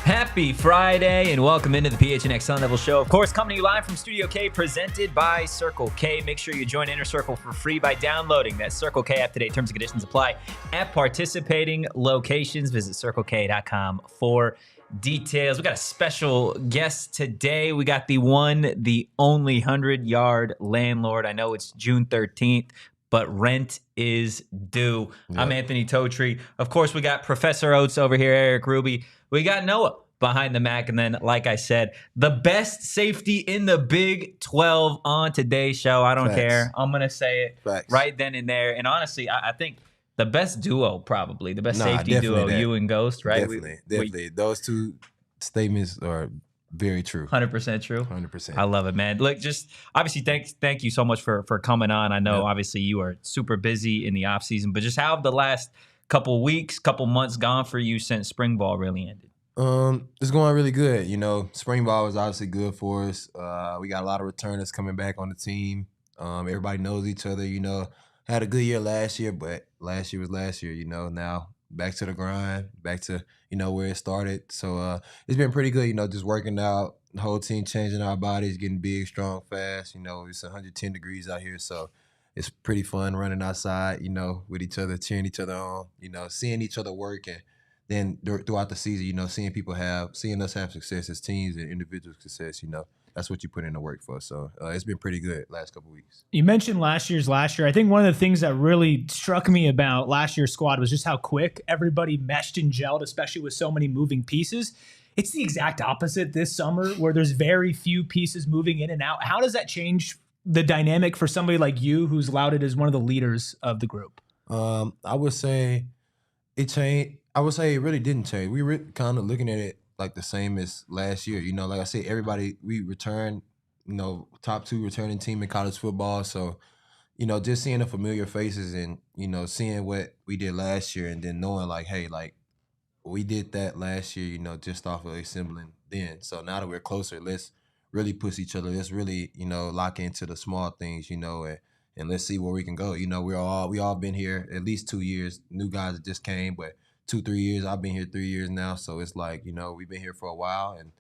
Happy Friday and welcome into the PHNX Sun Devils show. Of course, coming to you live from Studio K, presented by Circle K. Make sure you join Inner Circle for free by downloading that Circle K app today. Terms and conditions apply at participating locations. Visit CircleK.com for details. We got a special guest today. We got the one, the only 100-yard landlord. I know it's June 13th. But rent is due. Yep. I'm Anthony Totri. Of course, we got Professor Oates over here, Erik Ruby. We got Noah behind the Mac. And then, like I said, the best safety in the Big 12 on today's show. I don't care. I'm going to say it right then and there. And honestly, I think the best duo, probably. The best safety duo, you and Ghost, right? Definitely. Those two statements are very true. 100% true. 100%. I love it, man. Look, just obviously thank you so much for coming on. I know obviously you are super busy in the off season, but just how have the last couple weeks, couple months gone for you since spring ball really ended? It's going really good. You know, spring ball was obviously good for us. We got a lot of returners coming back on the team. Everybody knows each other, you know. Had a good year last year, but last year was last year, you know. Now back to the grind, back to, you know, where it started. So it's been pretty good, you know, just working out, the whole team changing our bodies, getting big, strong, fast. You know, it's 110 degrees out here, so it's pretty fun running outside, you know, with each other, cheering each other on, you know, seeing each other work. And then throughout the season, you know, seeing us have success as teams and individual success, you know. That's what you put in the work for. So it's been pretty good last couple of weeks. You mentioned last year. I think one of the things that really struck me about last year's squad was just how quick everybody meshed and gelled, especially with so many moving pieces. It's the exact opposite this summer where there's very few pieces moving in and out. How does that change the dynamic for somebody like you who's lauded as one of the leaders of the group? I would say it changed. I would say it really didn't change. We were kind of looking at it like the same as last year. You know, like I said, we returned, you know, top 2 returning team in college football. So, you know, just seeing the familiar faces and, you know, seeing what we did last year and then knowing like, hey, like we did that last year, you know, just off of assembling then. So now that we're closer, let's really push each other. Let's really, you know, lock into the small things, you know, and let's see where we can go. You know, we all been here at least 2 years. New guys that just came, but 2-3 years. I've been here 3 years now, so it's like, you know, we've been here for a while, and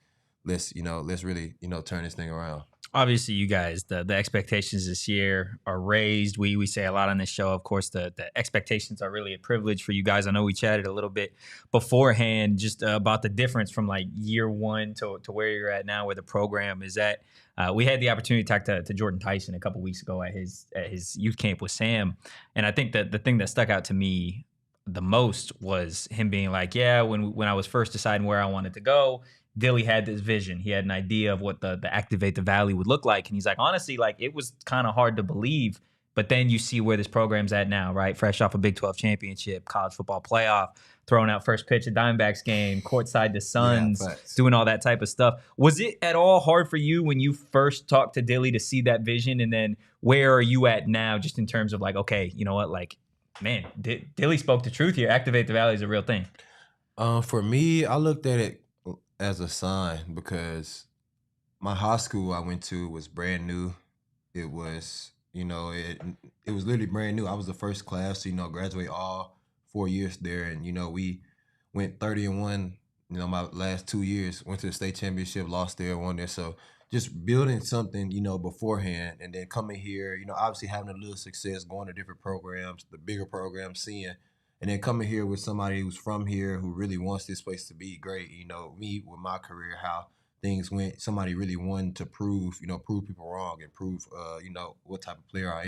let's really, you know, turn this thing around. Obviously, you guys, the expectations this year are raised. We say a lot on this show. Of course, the expectations are really a privilege for you guys. I know we chatted a little bit beforehand just about the difference from like year one to where you're at now, where the program is at. We had the opportunity to talk to Jordan Tyson a couple weeks ago at his youth camp with Sam, and I think that the thing that stuck out to me the most was him being like, yeah, when I was first deciding where I wanted to go, Dilly had this vision. He had an idea of what the Activate the Valley would look like. And he's like, honestly, like it was kind of hard to believe. But then you see where this program's at now, right? Fresh off a Big 12 championship, college football playoff, throwing out first pitch at Diamondbacks game, courtside to Suns, doing all that type of stuff. Was it at all hard for you when you first talked to Dilly to see that vision? And then where are you at now just in terms of like, okay, you know what, like, man, Dilly spoke the truth here. Activate the Valley is a real thing. For me, I looked at it as a sign because my high school I went to was brand new. It was, you know, it was literally brand new. I was the first class to, you know, graduate all 4 years there. And, you know, we went 30-1, you know, my last 2 years, went to the state championship, lost there, won there. So just building something, you know, beforehand and then coming here, you know, obviously having a little success, going to different programs, the bigger programs, seeing, and then coming here with somebody who's from here who really wants this place to be great. You know, me with my career, how things went, somebody really wanted to prove people wrong and prove, you know, what type of player I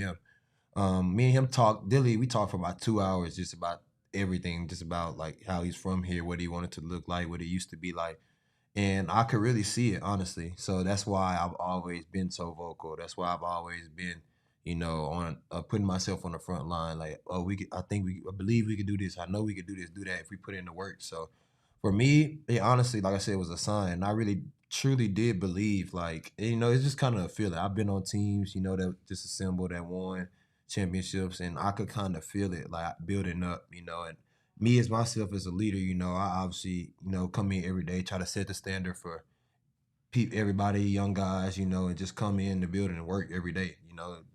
am. Me and him we talked for about 2 hours just about everything, just about like how he's from here, what he wanted to look like, what he used to be like. And I could really see it, honestly. So that's why I've always been so vocal. That's why I've always been, on putting myself on the front line. Like, oh, I believe we could do this. I know we could do this, do that if we put in the work. So for me, it honestly, like I said, was a sign. I really truly did believe, like, it's just kind of a feeling. I've been on teams, that just assembled, that won championships, and I could kind of feel it, like, building up, and me as myself as a leader, I obviously, come in every day, try to set the standard for everybody, young guys, and just come in the building and work every day,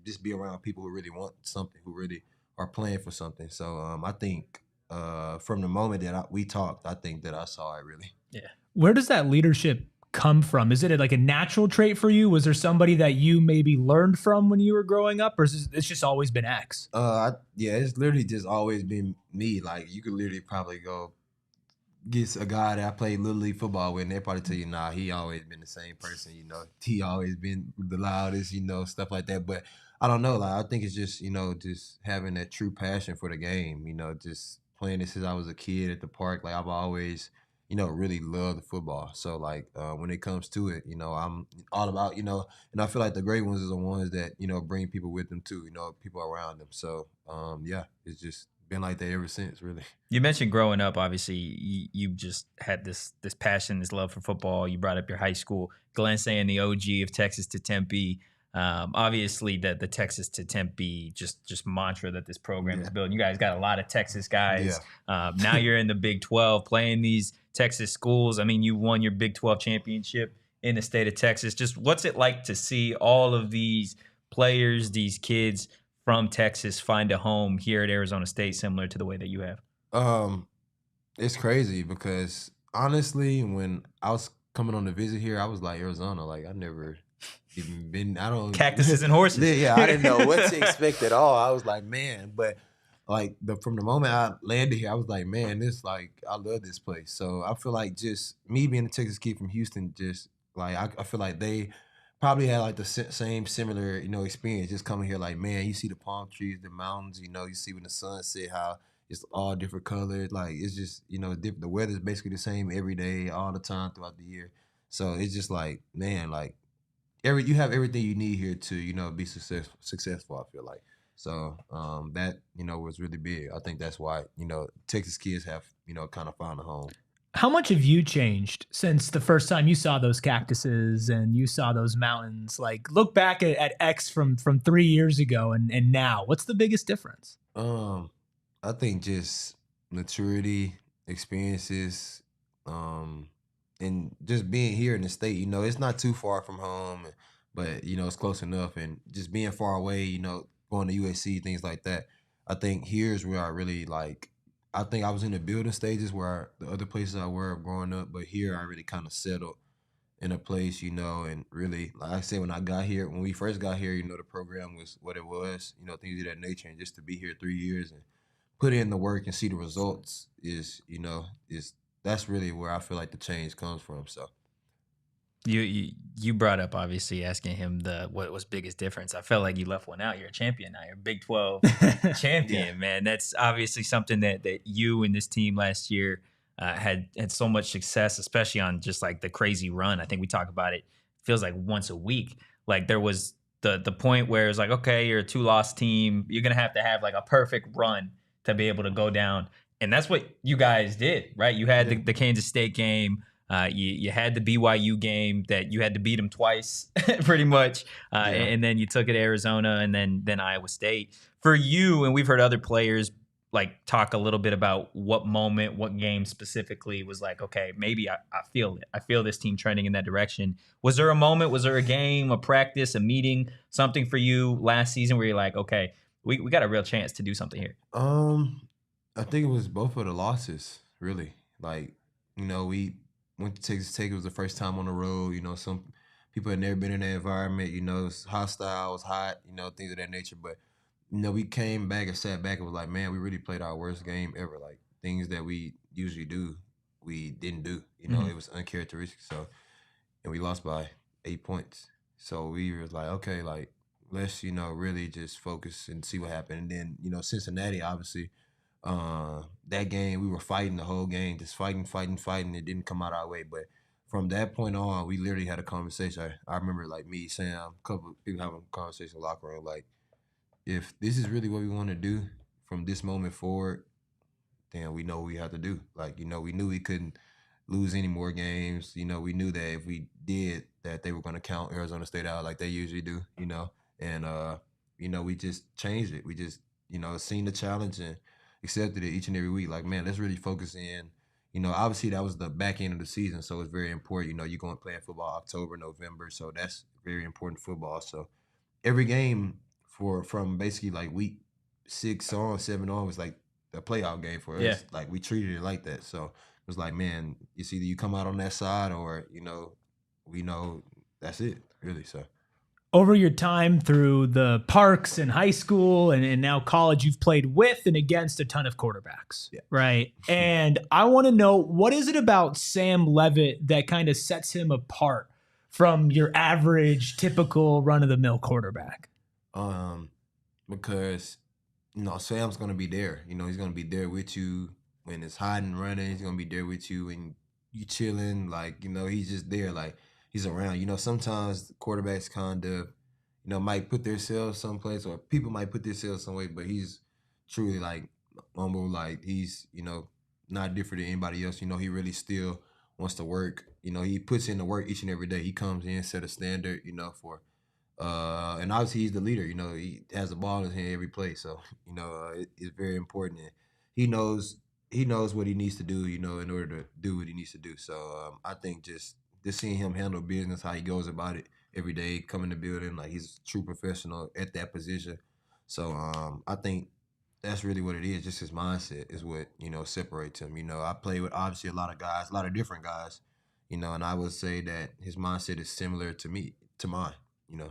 just be around people who really want something, who really are playing for something. So I think from the moment that we talked, I think that I saw it really. Yeah. Where does that leadership come from? Is it like a natural trait for you? Was there somebody that you maybe learned from when you were growing up, or is it's just always been X? Yeah, it's literally just always been me. Like, you could literally probably go get a guy that I played Little League football with, and they probably tell you, nah, he always been the same person, He always been the loudest, stuff like that. But I don't know, like, I think it's just, just having that true passion for the game, just playing it since I was a kid at the park. Like, I've always, really loved football. So, like, when it comes to it, I'm all about, and I feel like the great ones are the ones that, bring people with them too, people around them. So, yeah, it's just been like that ever since, really. You mentioned growing up. Obviously, you just had this passion, this love for football. You brought up your high school. Glenn saying the OG of Texas to Tempe. Obviously, the Texas to Tempe just mantra that this program is building. You guys got a lot of Texas guys. Yeah. Now you're in the Big 12 playing these Texas schools. I mean, you won your Big 12 championship in the state of Texas. Just what's it like to see all of these players, these kids from Texas find a home here at Arizona State, similar to the way that you have? It's crazy because honestly, when I was coming on the visit here, I was like, Arizona, like, I never even been. I don't cactuses and horses. Yeah, I didn't know what to expect at all. I was like, man, but like from the moment I landed here, I was like, man, this, like, I love this place. So I feel like just me being a Texas kid from Houston, just like I feel like they probably had like the same similar, experience just coming here. Like, man, you see the palm trees, the mountains, you see when the sun set, how it's all different colors. Like, it's just, the weather's basically the same every day, all the time throughout the year. So it's just like, man, like you have everything you need here to, be successful, I feel like. So that, was really big. I think that's why, Texas kids have, kind of found a home. How much have you changed since the first time you saw those cactuses and you saw those mountains? Like, look back at X from 3 years ago and now. What's the biggest difference? I think just maturity, experiences, and just being here in the state. It's not too far from home, but it's close enough. And just being far away, going to USC, things like that. I think here's where I really like. I think I was in the building stages where the other places I were growing up, but here I really kind of settled in a place, and really, like I said, when we first got here, the program was what it was, things of that nature, and just to be here 3 years and put in the work and see the results is that's really where I feel like the change comes from. So. You brought up, obviously, asking him what was biggest difference. I felt like you left one out. You're a champion now. You're a Big 12 champion, man. That's obviously something that you and this team last year had so much success, especially on just like the crazy run. I think we talk about it. Feels like once a week. Like there was the point where it was like, okay, you're a 2-loss team. You're gonna have to have like a perfect run to be able to go down, and that's what you guys did, right? You had the Kansas State game. You had the BYU game that you had to beat them twice, pretty much, and then you took it to Arizona and then Iowa State. For you, and we've heard other players like talk a little bit about what moment, what game specifically was like, okay, maybe I feel it. I feel this team trending in that direction. Was there a moment? Was there a game, a practice, a meeting, something for you last season where you're like, okay, we got a real chance to do something here? I think it was both of the losses, really. Like, we went to Texas Tech. It was the first time on the road. Some people had never been in that environment. It's hostile, it was hot, things of that nature. But, we came back and sat back and was like, man, we really played our worst game ever. Like, things that we usually do, we didn't do. It was uncharacteristic. So, and we lost by 8 points. So we was like, okay, like, let's, really just focus and see what happened. And then, Cincinnati, obviously, that game, we were fighting the whole game, just fighting. It didn't come out our way. But from that point on, we literally had a conversation. I remember, like, me, Sam, a couple of people having a conversation in the locker room, like, if this is really what we want to do from this moment forward, then we know what we have to do. Like, we knew we couldn't lose any more games. We knew that if we did that, they were going to count Arizona State out like they usually do, and, we just changed it. We just, seen the challenge and accepted it each and every week. Like, man, let's really focus in. Obviously that was the back end of the season, so it's very important. You're going to play football October, November, so that's very important football. So every game from basically like week 6 on, 7 on was like a playoff game for us. Yeah. Like, we treated it like that. So it was like, man, it's either you come out on that side or, we know that's it, really. So Over your time through the Parks and high school and now college, you've played with and against a ton of quarterbacks, right? And I want to know, what is it about Sam Levitt that kind of sets him apart from your average, typical run-of-the-mill quarterback? Because, Sam's going to be there. He's going to be there with you when it's hot and running. He's going to be there with you when you chilling. Like, he's just there. Like, he's around. Sometimes quarterbacks kind of, might put themselves someplace, or people might put themselves some way, but he's truly like humble. Like, he's, not different than anybody else. He really still wants to work. He puts in the work each and every day. He comes in, set a standard, for, and obviously he's the leader. He has the ball in his hand every play. So, it's very important. And he knows what he needs to do, in order to do what he needs to do. So I think just seeing him handle business, how he goes about it every day, come in the building, like he's a true professional at that position. So I think that's really what it is. Just his mindset is what, separates him. I play with obviously a lot of guys, a lot of different guys, and I would say that his mindset is similar to mine,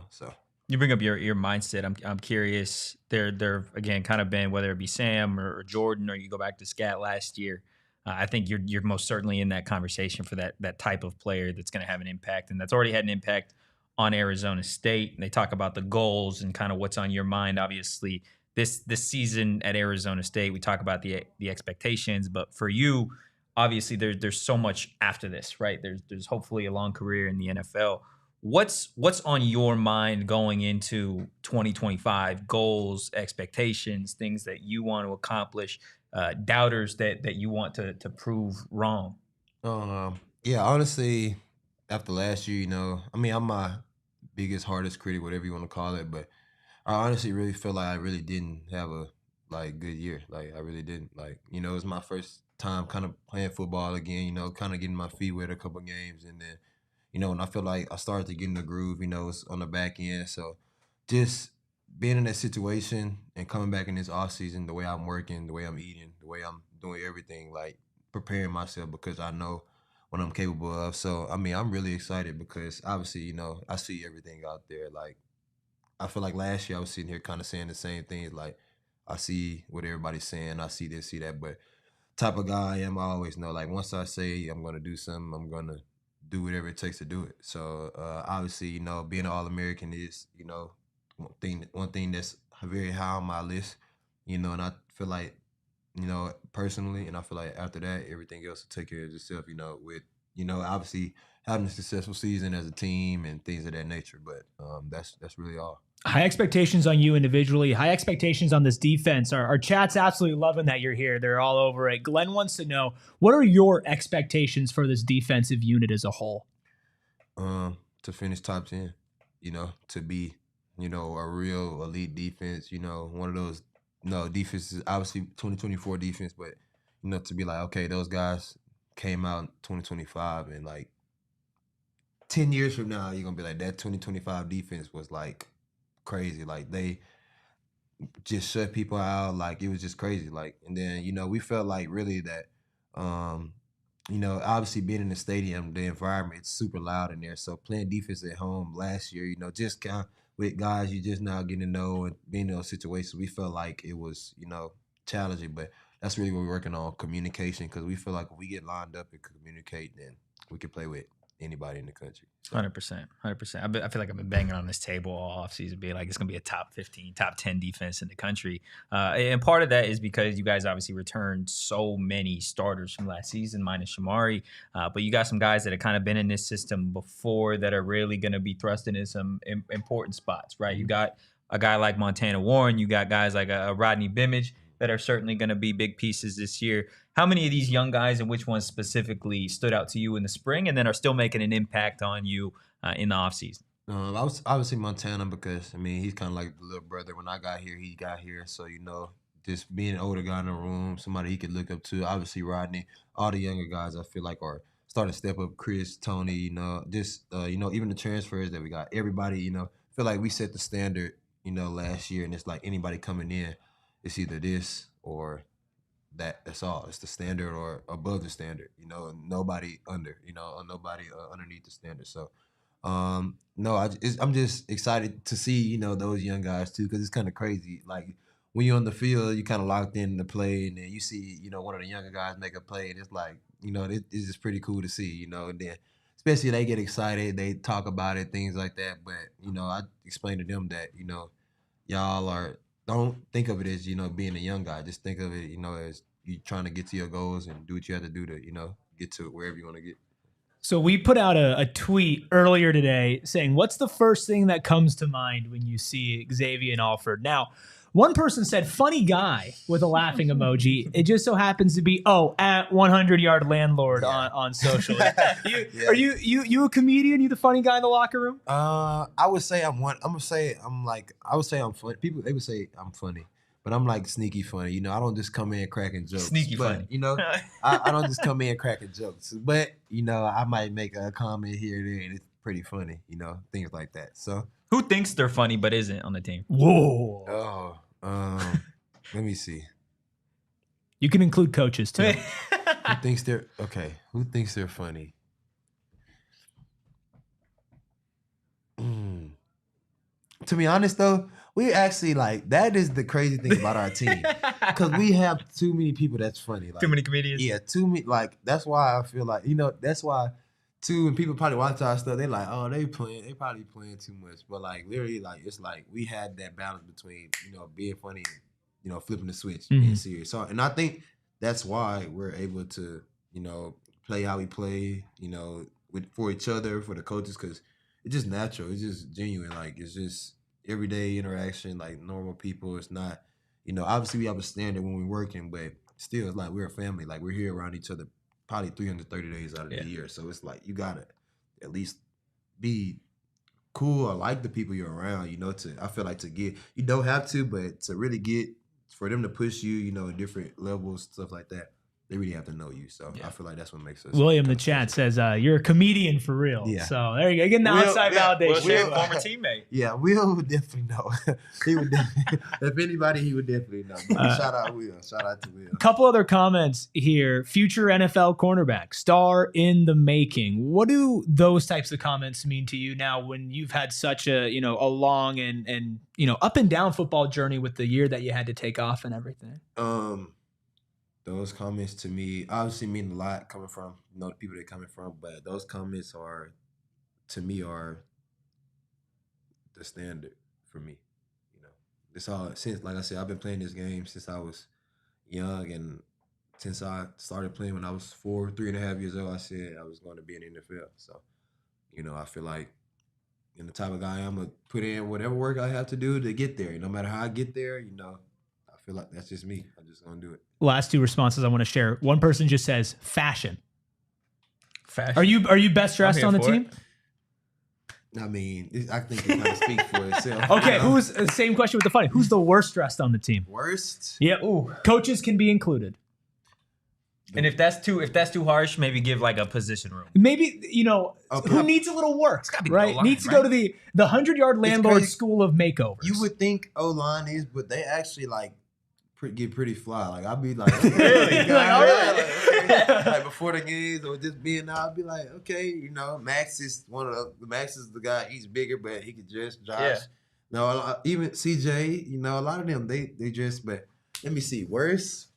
so. You bring up your mindset. I'm curious. There again kind of been, whether it be Sam or Jordan, or you go back to Scat last year. I think you're most certainly in that conversation for that type of player that's going to have an impact, and that's already had an impact on Arizona State. And they talk about the goals and kind of what's on your mind. Obviously, this season at Arizona State, we talk about the expectations, but for you, obviously there's so much after this, right? There's hopefully a long career in the NFL. What's on your mind going into 2025? Goals, expectations, things that you want to accomplish, doubters that you want to prove wrong? Yeah, honestly, after last year, I'm my biggest, hardest critic, whatever you want to call it, but I honestly really feel like I really didn't have a good year. Like, I really didn't. Like, it was my first time kind of playing football again, kind of getting my feet wet a couple games, and then and I feel like I started to get in the groove, it's on the back end. So just being in that situation and coming back in this off season, the way I'm working, the way I'm eating, the way I'm doing everything, like preparing myself because I know what I'm capable of. So, I'm really excited because obviously, I see everything out there. Like, I feel like last year I was sitting here kind of saying the same things. Like, I see what everybody's saying. I see this, see that. But type of guy I am, I always know, like, once I say I'm going to do something, I'm going to do whatever it takes to do it. So obviously, being an All-American is, one thing that's very high on my list, and I feel like, personally, and I feel like after that, everything else will take care of itself, with, obviously having a successful season as a team and things of that nature. But that's really all. High expectations on you individually, high expectations on this defense. Our chat's absolutely loving that you're here. They're all over it. Glenn wants to know, what are your expectations for this defensive unit as a whole? To finish top 10, to be, a real elite defense, one of those, defenses, obviously 2024 defense, but, to be like, okay, those guys came out in 2025 and like 10 years from now, you're going to be like, that 2025 defense was like crazy. Like, they just shut people out. Like, it was just crazy. Like, and then, we felt like really that, obviously being in the stadium, the environment, it's super loud in there. So playing defense at home last year, just kind of with guys you just now getting to know and being in those situations, we felt like it was, challenging. But that's really what we're working on, communication, because we feel like if we get lined up and communicate, then we can play with anybody in the country. 100%. I feel like I've been banging on this table all offseason, being like, it's going to be a top 15, top 10 defense in the country. And part of that is because you guys obviously returned so many starters from last season, minus Shamari. But you got some guys that have kind of been in this system before that are really going to be thrusted in some important spots, right? You got a guy like Montana Warren. You got guys like a Rodney Bimage that are certainly going to be big pieces this year. How many of these young guys and which ones specifically stood out to you in the spring and then are still making an impact on you in the offseason? I would say Montana because, I mean, he's kind of like the little brother. When I got here, he got here. So, you know, just being an older guy in the room, somebody he could look up to. Obviously, Rodney. All the younger guys I feel like are starting to step up. Chris, Tony, you know, just, you know, even the transfers that we got. Everybody, you know, feel like we set the standard, you know, last year. And it's like anybody coming in, it's either this or that. That's all. It's the standard or above the standard, you know, and nobody under, you know, or nobody underneath the standard. So, no, I'm just excited to see, you know, those young guys too, because it's kind of crazy. Like when you're on the field, you kind of locked in the play, and then you see, you know, one of the younger guys make a play, and it's like, you know, it's just pretty cool to see, you know. And then especially they get excited, they talk about it, things like that. But you know, I explain to them that, you know, y'all don't think of it as, you know, being a young guy. Just think of it, you know, as you trying to get to your goals and do what you have to do to, you know, get to wherever you want to get. So we put out a tweet earlier today saying, what's the first thing that comes to mind when you see Xavion Alford? Now, one person said, funny guy with a laughing emoji. It just so happens to be, at 100-yard landlord on social. Are you a comedian? You the funny guy in the locker room? I would say I'm one. I would say I'm funny. People, they would say I'm funny. But I'm like sneaky funny, you know. I don't just come in cracking jokes. Sneaky funny, you know. I don't just come in cracking jokes, but you know, I might make a comment here or there, and it's pretty funny, you know, things like that. So, who thinks they're funny but isn't on the team? Whoa. Let me see. You can include coaches too. Who thinks they're funny? To be honest, though. We actually that is the crazy thing about our team, because we have too many people that's funny. Like, too many comedians. Yeah, too many. Like that's why I feel like, you know, that's why too. When people probably watch our stuff, they like, oh, they probably playing too much. But like literally, like it's like we had that balance between, you know, being funny and, you know, flipping the switch, being serious. So, and I think that's why we're able to, you know, play how we play, you know, for each other, for the coaches, because it's just natural. It's just genuine. Like it's just everyday interaction, like normal people. It's not, you know, obviously we have a standard when we're working, but still it's like we're a family. Like we're here around each other probably 330 days out of the year. So it's like you gotta at least be cool or like the people you're around, you know, I feel like to get, you don't have to, but to really get, for them to push you, you know, in different levels, stuff like that, they really have to know you. So I feel like that's what makes us. William in the chat says, you're a comedian for real. Yeah. So there you go. Getting the outside validation. Will, former teammate. Yeah, Will would definitely know. He would definitely, if anybody, he would definitely know. Shout out Will. Shout out to Will. A couple other comments here. Future NFL cornerback, star in the making. What do those types of comments mean to you now when you've had such a, you know, a long and you know, up and down football journey with the year that you had to take off and everything? Those comments to me obviously mean a lot, coming from, you know, the people they're coming from, but those comments are, to me, are the standard for me. You know, it's all, since, like I said, I've been playing this game since I was young, and since I started playing when I was 3.5 years old, I said I was going to be in the NFL. So, you know, I feel like, and the type of guy I'm going to put in whatever work I have to do to get there. No matter how I get there, you know, I feel like that's just me. I'm just going to do it. Last two responses I want to share. One person just says fashion. Fashion. Are you best dressed on the team? I mean, I think it kind of speaks for itself. Okay, who's the same question with the funny? Who's the worst dressed on the team? Worst? Yeah. Ooh. Coaches can be included. And if that's too harsh, maybe give like a position room. Maybe, you know, who needs a little work, right? O-line, needs to go to the 100-yard landlord school of makeovers. You would think O-line is, but they actually like get pretty fly. Like I'd be like, really? like before the games or just being out, I'd be like, okay, you know, Max is the guy. He's bigger, but he could dress. Josh, no, even CJ, you know, a lot of them they dress. But let me see, worse.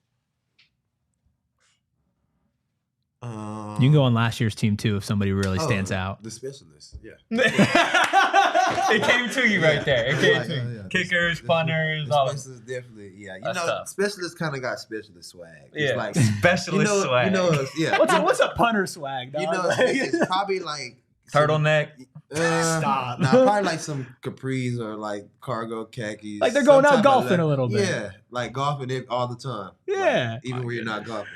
You can go on last year's team too if somebody really stands out. The specialists, yeah. It came to you right there. It came to you. Kickers, punters, all of specialists definitely, yeah. You know, specialists kind of got specialist swag. It's yeah, like specialist swag. You know, yeah. What's a punter swag? Dog? You know, it's probably like turtleneck. Stop. Nah, probably like some capris or like cargo khakis. Like they're going some out type of golfing a little bit. Yeah, like golfing it all the time. Yeah. Like, even when you're not golfing.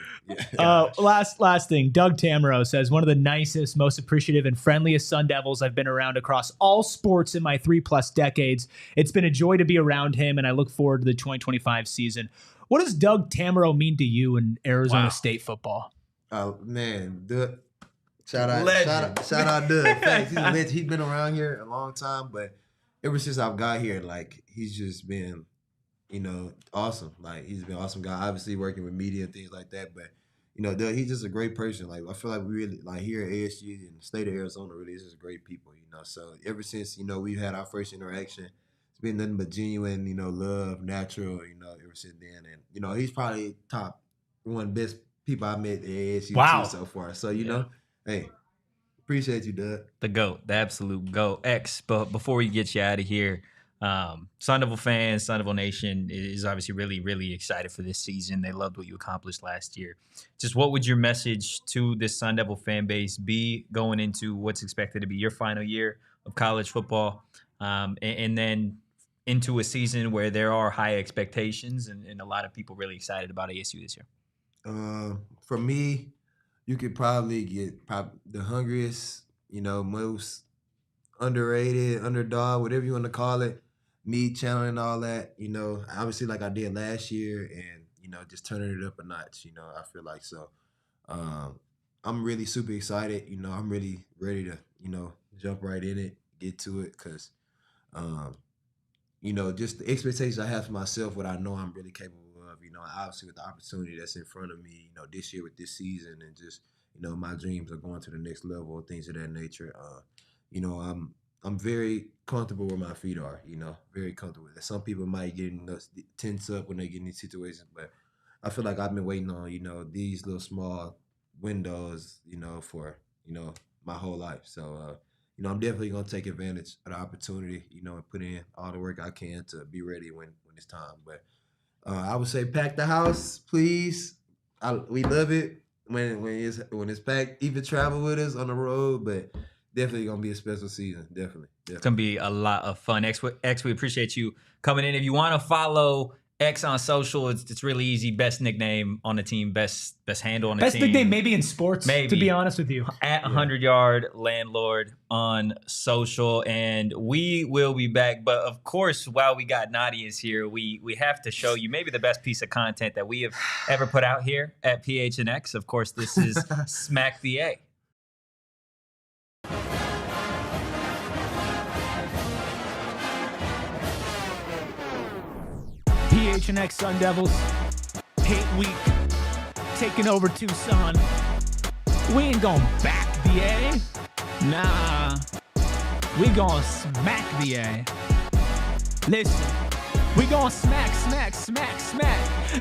Yeah. Last thing. Doug Tamaro says, one of the nicest, most appreciative, and friendliest Sun Devils I've been around across all sports in my 3+ decades. It's been a joy to be around him, and I look forward to the 2025 season. What does Doug Tamaro mean to you in Arizona State football? Oh man, Doug. Shout out Doug. Thanks. He's been around here a long time, but ever since I've got here, like he's just been, awesome. Like he's been an awesome guy. Obviously working with media and things like that, but Doug, he's just a great person. Like I feel like we really like here at ASU and the state of Arizona really is just great people. So ever since we've had our first interaction, it's been nothing but genuine, love, natural. Ever since then, and he's probably top one of the best people I met at ASU too so far. So hey, appreciate you, Doug. The GOAT, the absolute GOAT. X, but before we get you out of here, Sun Devil fans, Sun Devil Nation is obviously really, really excited for this season. They loved what you accomplished last year. Just what would your message to this Sun Devil fan base be going into what's expected to be your final year of college football, and then into a season where there are high expectations and a lot of people really excited about ASU this year? For me, you could probably get the hungriest, most underrated, underdog, whatever you want to call it, me channeling all that, obviously like I did last year and, just turning it up a notch, I feel like so. I'm really super excited. I'm really ready to, jump right in it, get to it because, just the expectations I have for myself, what I know I'm really capable of, obviously with the opportunity that's in front of me, this year with this season and just, my dreams are going to the next level, things of that nature. I'm very comfortable where my feet are, very comfortable with it. Some people might get tense up when they get in these situations, but I feel like I've been waiting on, these little small windows, for, my whole life. So, I'm definitely going to take advantage of the opportunity, and put in all the work I can to be ready when it's time. But I would say pack the house, please. We love it when it's packed. Even travel with us on the road, but definitely gonna be a special season. Definitely. It's gonna be a lot of fun. X, we appreciate you coming in. If you want to follow X on social, it's really easy. Best nickname on the team, best handle on the team. Best nickname maybe in sports, to be honest with you. At 100-Yard Landlord on social. And we will be back. But of course, while we got Nadia's here, we have to show you maybe the best piece of content that we have ever put out here at PHNX. Of course, this is Smack the A. PHNX Sun Devils, hate week, taking over Tucson. We ain't gonna back the A. Nah, we gonna smack the A. Listen, we gonna smack.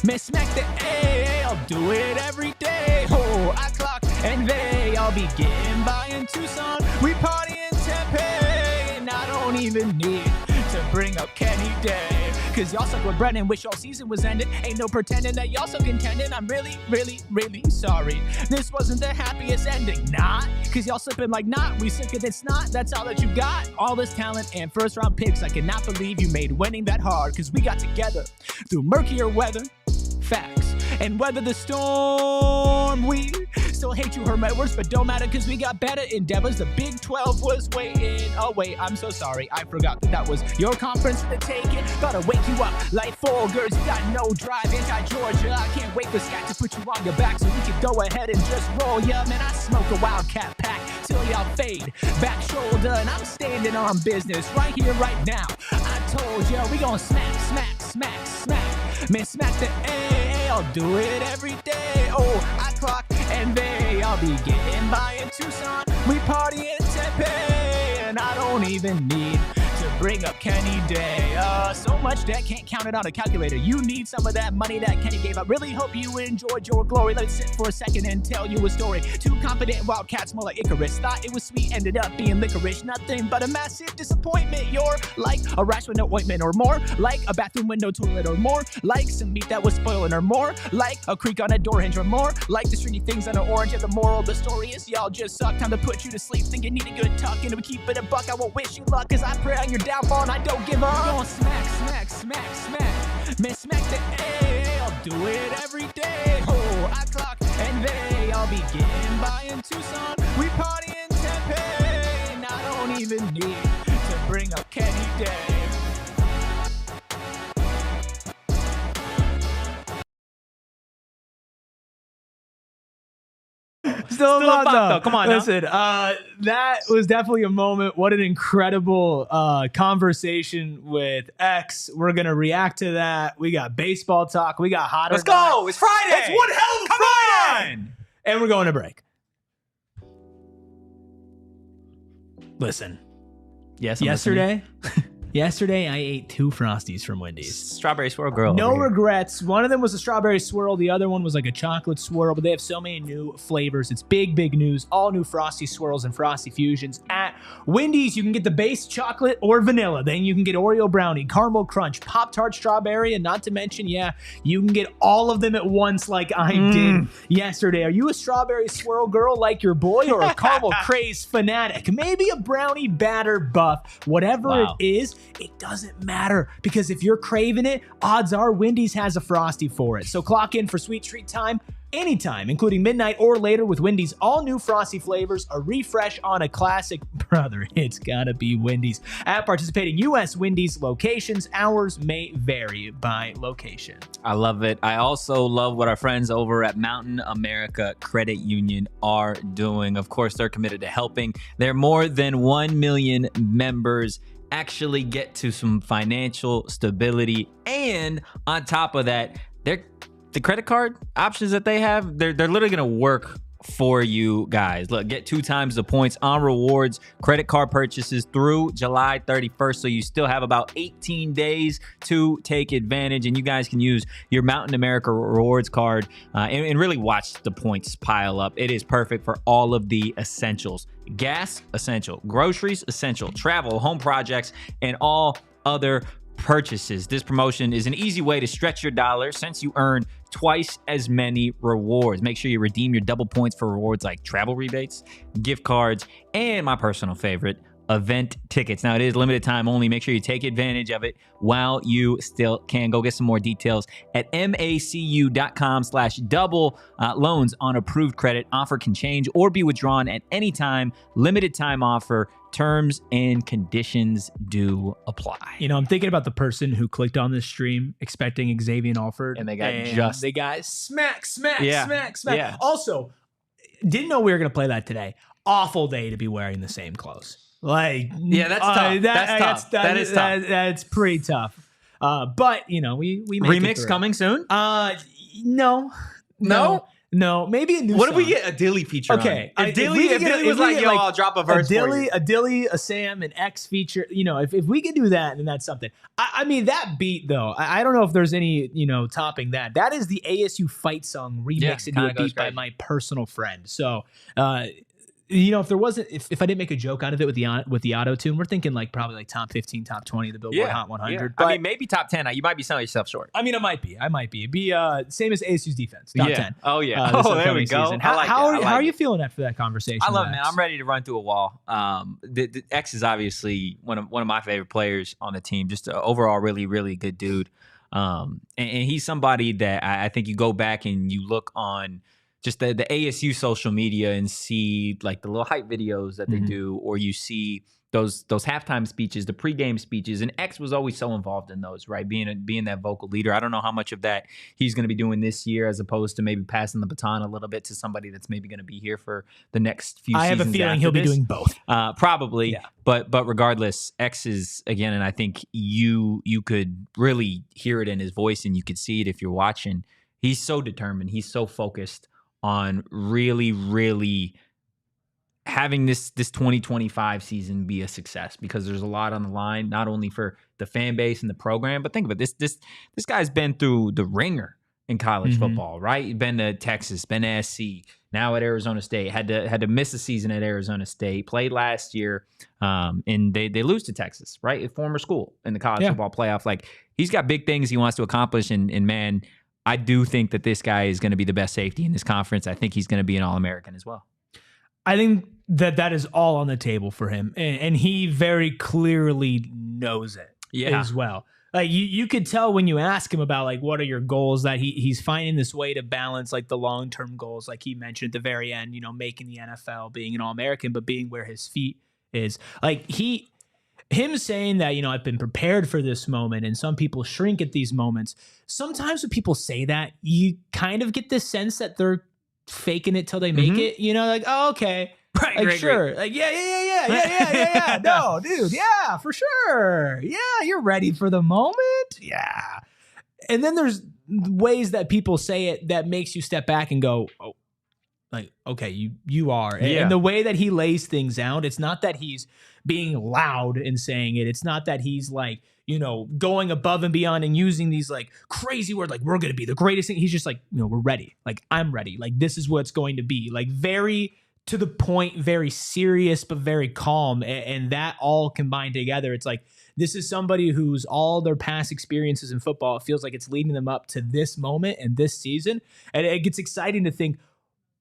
Man, smack the A. I'll do it every day. Oh, I clock and they. I'll be getting by in Tucson. We party in Tempe, and I don't even need to bring up Kenny Day. Cause y'all suck with Brennan, wish y'all season was ended. Ain't no pretending that y'all so contending. I'm really, really, really sorry. This wasn't the happiest ending, not. Cause y'all slipping like not, we sick of it's not. That's all that you got, all this talent and first round picks. I cannot believe you made winning that hard. Cause we got together through murkier weather, facts, and weather the storm. We still hate you, heard my words, but don't matter cause we got better endeavors. The Big 12 was waiting. Oh wait, I'm so sorry, I forgot that was your conference for the taking. Gotta wake you up like Folgers, you got no drive, anti-Georgia. I can't wait for Scat to put you on your back so we can go ahead and just roll ya. Man, I smoke a Wildcat pack till y'all fade back shoulder, and I'm standing on business right here, right now. I told ya, we gon' smack. Man, smack the A, I'll do it every day. Oh, I clock and they, I'll be getting by in Tucson. We party in Tempe, and I don't even need to bring up Kenny Day. So so much debt, can't count it on a calculator. You need some of that money that Kenny gave up. Really hope you enjoyed your glory. Let's sit for a second and tell you a story. Two confident wildcats, more like Icarus. Thought it was sweet, ended up being licorice. Nothing but a massive disappointment. You're like a rash with no ointment, or more like a bathroom window toilet, or more like some meat that was spoiling, or more like a creak on a door hinge, or more like the stringy things on an orange. And the moral of the story is y'all just suck. Time to put you to sleep. Think you need a good tuck, and if we keep it a buck, I won't wish you luck, cause I pray on your downfall and I don't give up. We're going smack, smack, smack, smack. Man, smack the A. I'll do it every day. Oh, I clock and they all begin by in Tucson. We party in Tempe, and I don't even need to bring up Kenny Day. Still a bop, though. Come on, listen. That was definitely a moment. What an incredible conversation with X. We're gonna react to that. We got baseball talk. We got hot. Let's go. It's Friday. It's one hell of a Friday. On. And we're going to break. Listen. Yes. Yesterday, I ate 2 Frosties from Wendys. Strawberry swirl girl. No regrets. One of them was a strawberry swirl. The other one was like a chocolate swirl. But they have so many new flavors. It's big, big news. All new Frosty swirls and Frosty fusions at Wendys. You can get the base chocolate or vanilla. Then you can get Oreo brownie, caramel crunch, Pop-Tart strawberry, and not to mention, you can get all of them at once like I did yesterday. Are you a strawberry swirl girl like your boy, or a caramel craze fanatic? Maybe a brownie batter buff. Whatever it is, it doesn't matter, because if you're craving it, odds are Wendys has a Frosty for it. So clock in for sweet treat time anytime, including midnight or later, with Wendys all new Frosty flavors, a refresh on a classic. Brother, it's gotta be Wendys. At participating U.S. Wendys locations, hours may vary by location. I love it. I also love what our friends over at Mountain America Credit Union are doing. Of course, they're committed to helping their more than 1 million members actually get to some financial stability. And on top of that, the credit card options that they have, they're literally going to work for you guys. Look, get 2 times the points on rewards credit card purchases through July 31st. So you still have about 18 days to take advantage, and you guys can use your Mountain America rewards card and really watch the points pile up. It is perfect for all of the essentials. Gas, essential. Groceries, essential. Travel, home projects, and all other purchases. This promotion is an easy way to stretch your dollar since you earn twice as many rewards. Make sure you redeem your double points for rewards like travel rebates, gift cards, and my personal favorite, event tickets. Now, it is limited time only. Make sure you take advantage of it while you still can. Go get some more details at macu.com/double. Loans on approved credit. Offer can change or be withdrawn at any time. Limited time offer. Terms and conditions do apply. You know, I'm thinking about the person who clicked on this stream expecting Xavion Alford, and they got smack. Yeah. Also, didn't know we were going to play that today. Awful day to be wearing the same clothes. Like, yeah, that's tough. That's tough. That is tough. That's pretty tough. But you know, we make remix coming soon. No, maybe a new what song. if we get a Dilly feature? Okay, if Dilly was like, yo, I'll drop a verse for you. A Dilly, a Sam, an X feature. You know, if we could do that, then that's something. I mean, that beat though. I don't know if there's any topping that. That is the ASU fight song remixed into a beat by my personal friend. So. If there wasn't, if I didn't make a joke out of it with the auto tune, we're thinking like probably like top 15, top 20 of the Billboard Hot 100. Yeah. But, I mean, maybe top 10. You might be selling yourself short. I mean, I might be. It'd be same as ASU's defense, top 10. Oh yeah. There we go. Season. How are you feeling after that conversation? I love it, man. I'm ready to run through a wall. The X is obviously one of my favorite players on the team. Just an overall really, really good dude. And he's somebody that I think you go back and you look on just the ASU social media and see like the little hype videos that they do, or you see those halftime speeches, the pregame speeches, and X was always so involved in those, right? Being that vocal leader. I don't know how much of that he's going to be doing this year, as opposed to maybe passing the baton a little bit to somebody that's maybe going to be here for the next few seasons. I have a feeling he'll be doing both. Probably, yeah. But regardless, X is, again, and I think you could really hear it in his voice, and you could see it if you're watching. He's so determined. He's so focused on really, really having this 2025 season be a success, because there's a lot on the line, not only for the fan base and the program, but think of it. This guy's been through the ringer in college football, right? He's been to Texas, been to SC, now at Arizona State, had to miss a season at Arizona State, played last year, and they lose to Texas, right? A former school in the college football playoff. Like, he's got big things he wants to accomplish, and man, I do think that this guy is going to be the best safety in this conference. I think he's going to be an All-American as well. I think that is all on the table for him, and he very clearly knows it as well. Like, you could tell when you ask him about, like, what are your goals, that he's finding this way to balance, like, the long-term goals, like he mentioned at the very end, you know, making the NFL, being an All-American, but being where his feet is. Like, him saying that, you know, I've been prepared for this moment, and some people shrink at these moments. Sometimes when people say that, you kind of get this sense that they're faking it till they make it, you know, like, oh, okay. Right, like, great, sure. great. Like, yeah. No, dude, yeah, for sure. Yeah, you're ready for the moment. Yeah. And then there's ways that people say it that makes you step back and go, oh, like, okay, you are. And the way that he lays things out, it's not that he's being loud and saying it. It's not that he's, like, you know, going above and beyond and using these, like, crazy words, like, we're going to be the greatest thing. He's just like, you know, we're ready. Like, I'm ready. Like, this is what it's going to be. Like, very to the point, very serious, but very calm. And that all combined together, it's like, this is somebody who's all their past experiences in football, it feels like it's leading them up to this moment and this season. And it gets exciting to think,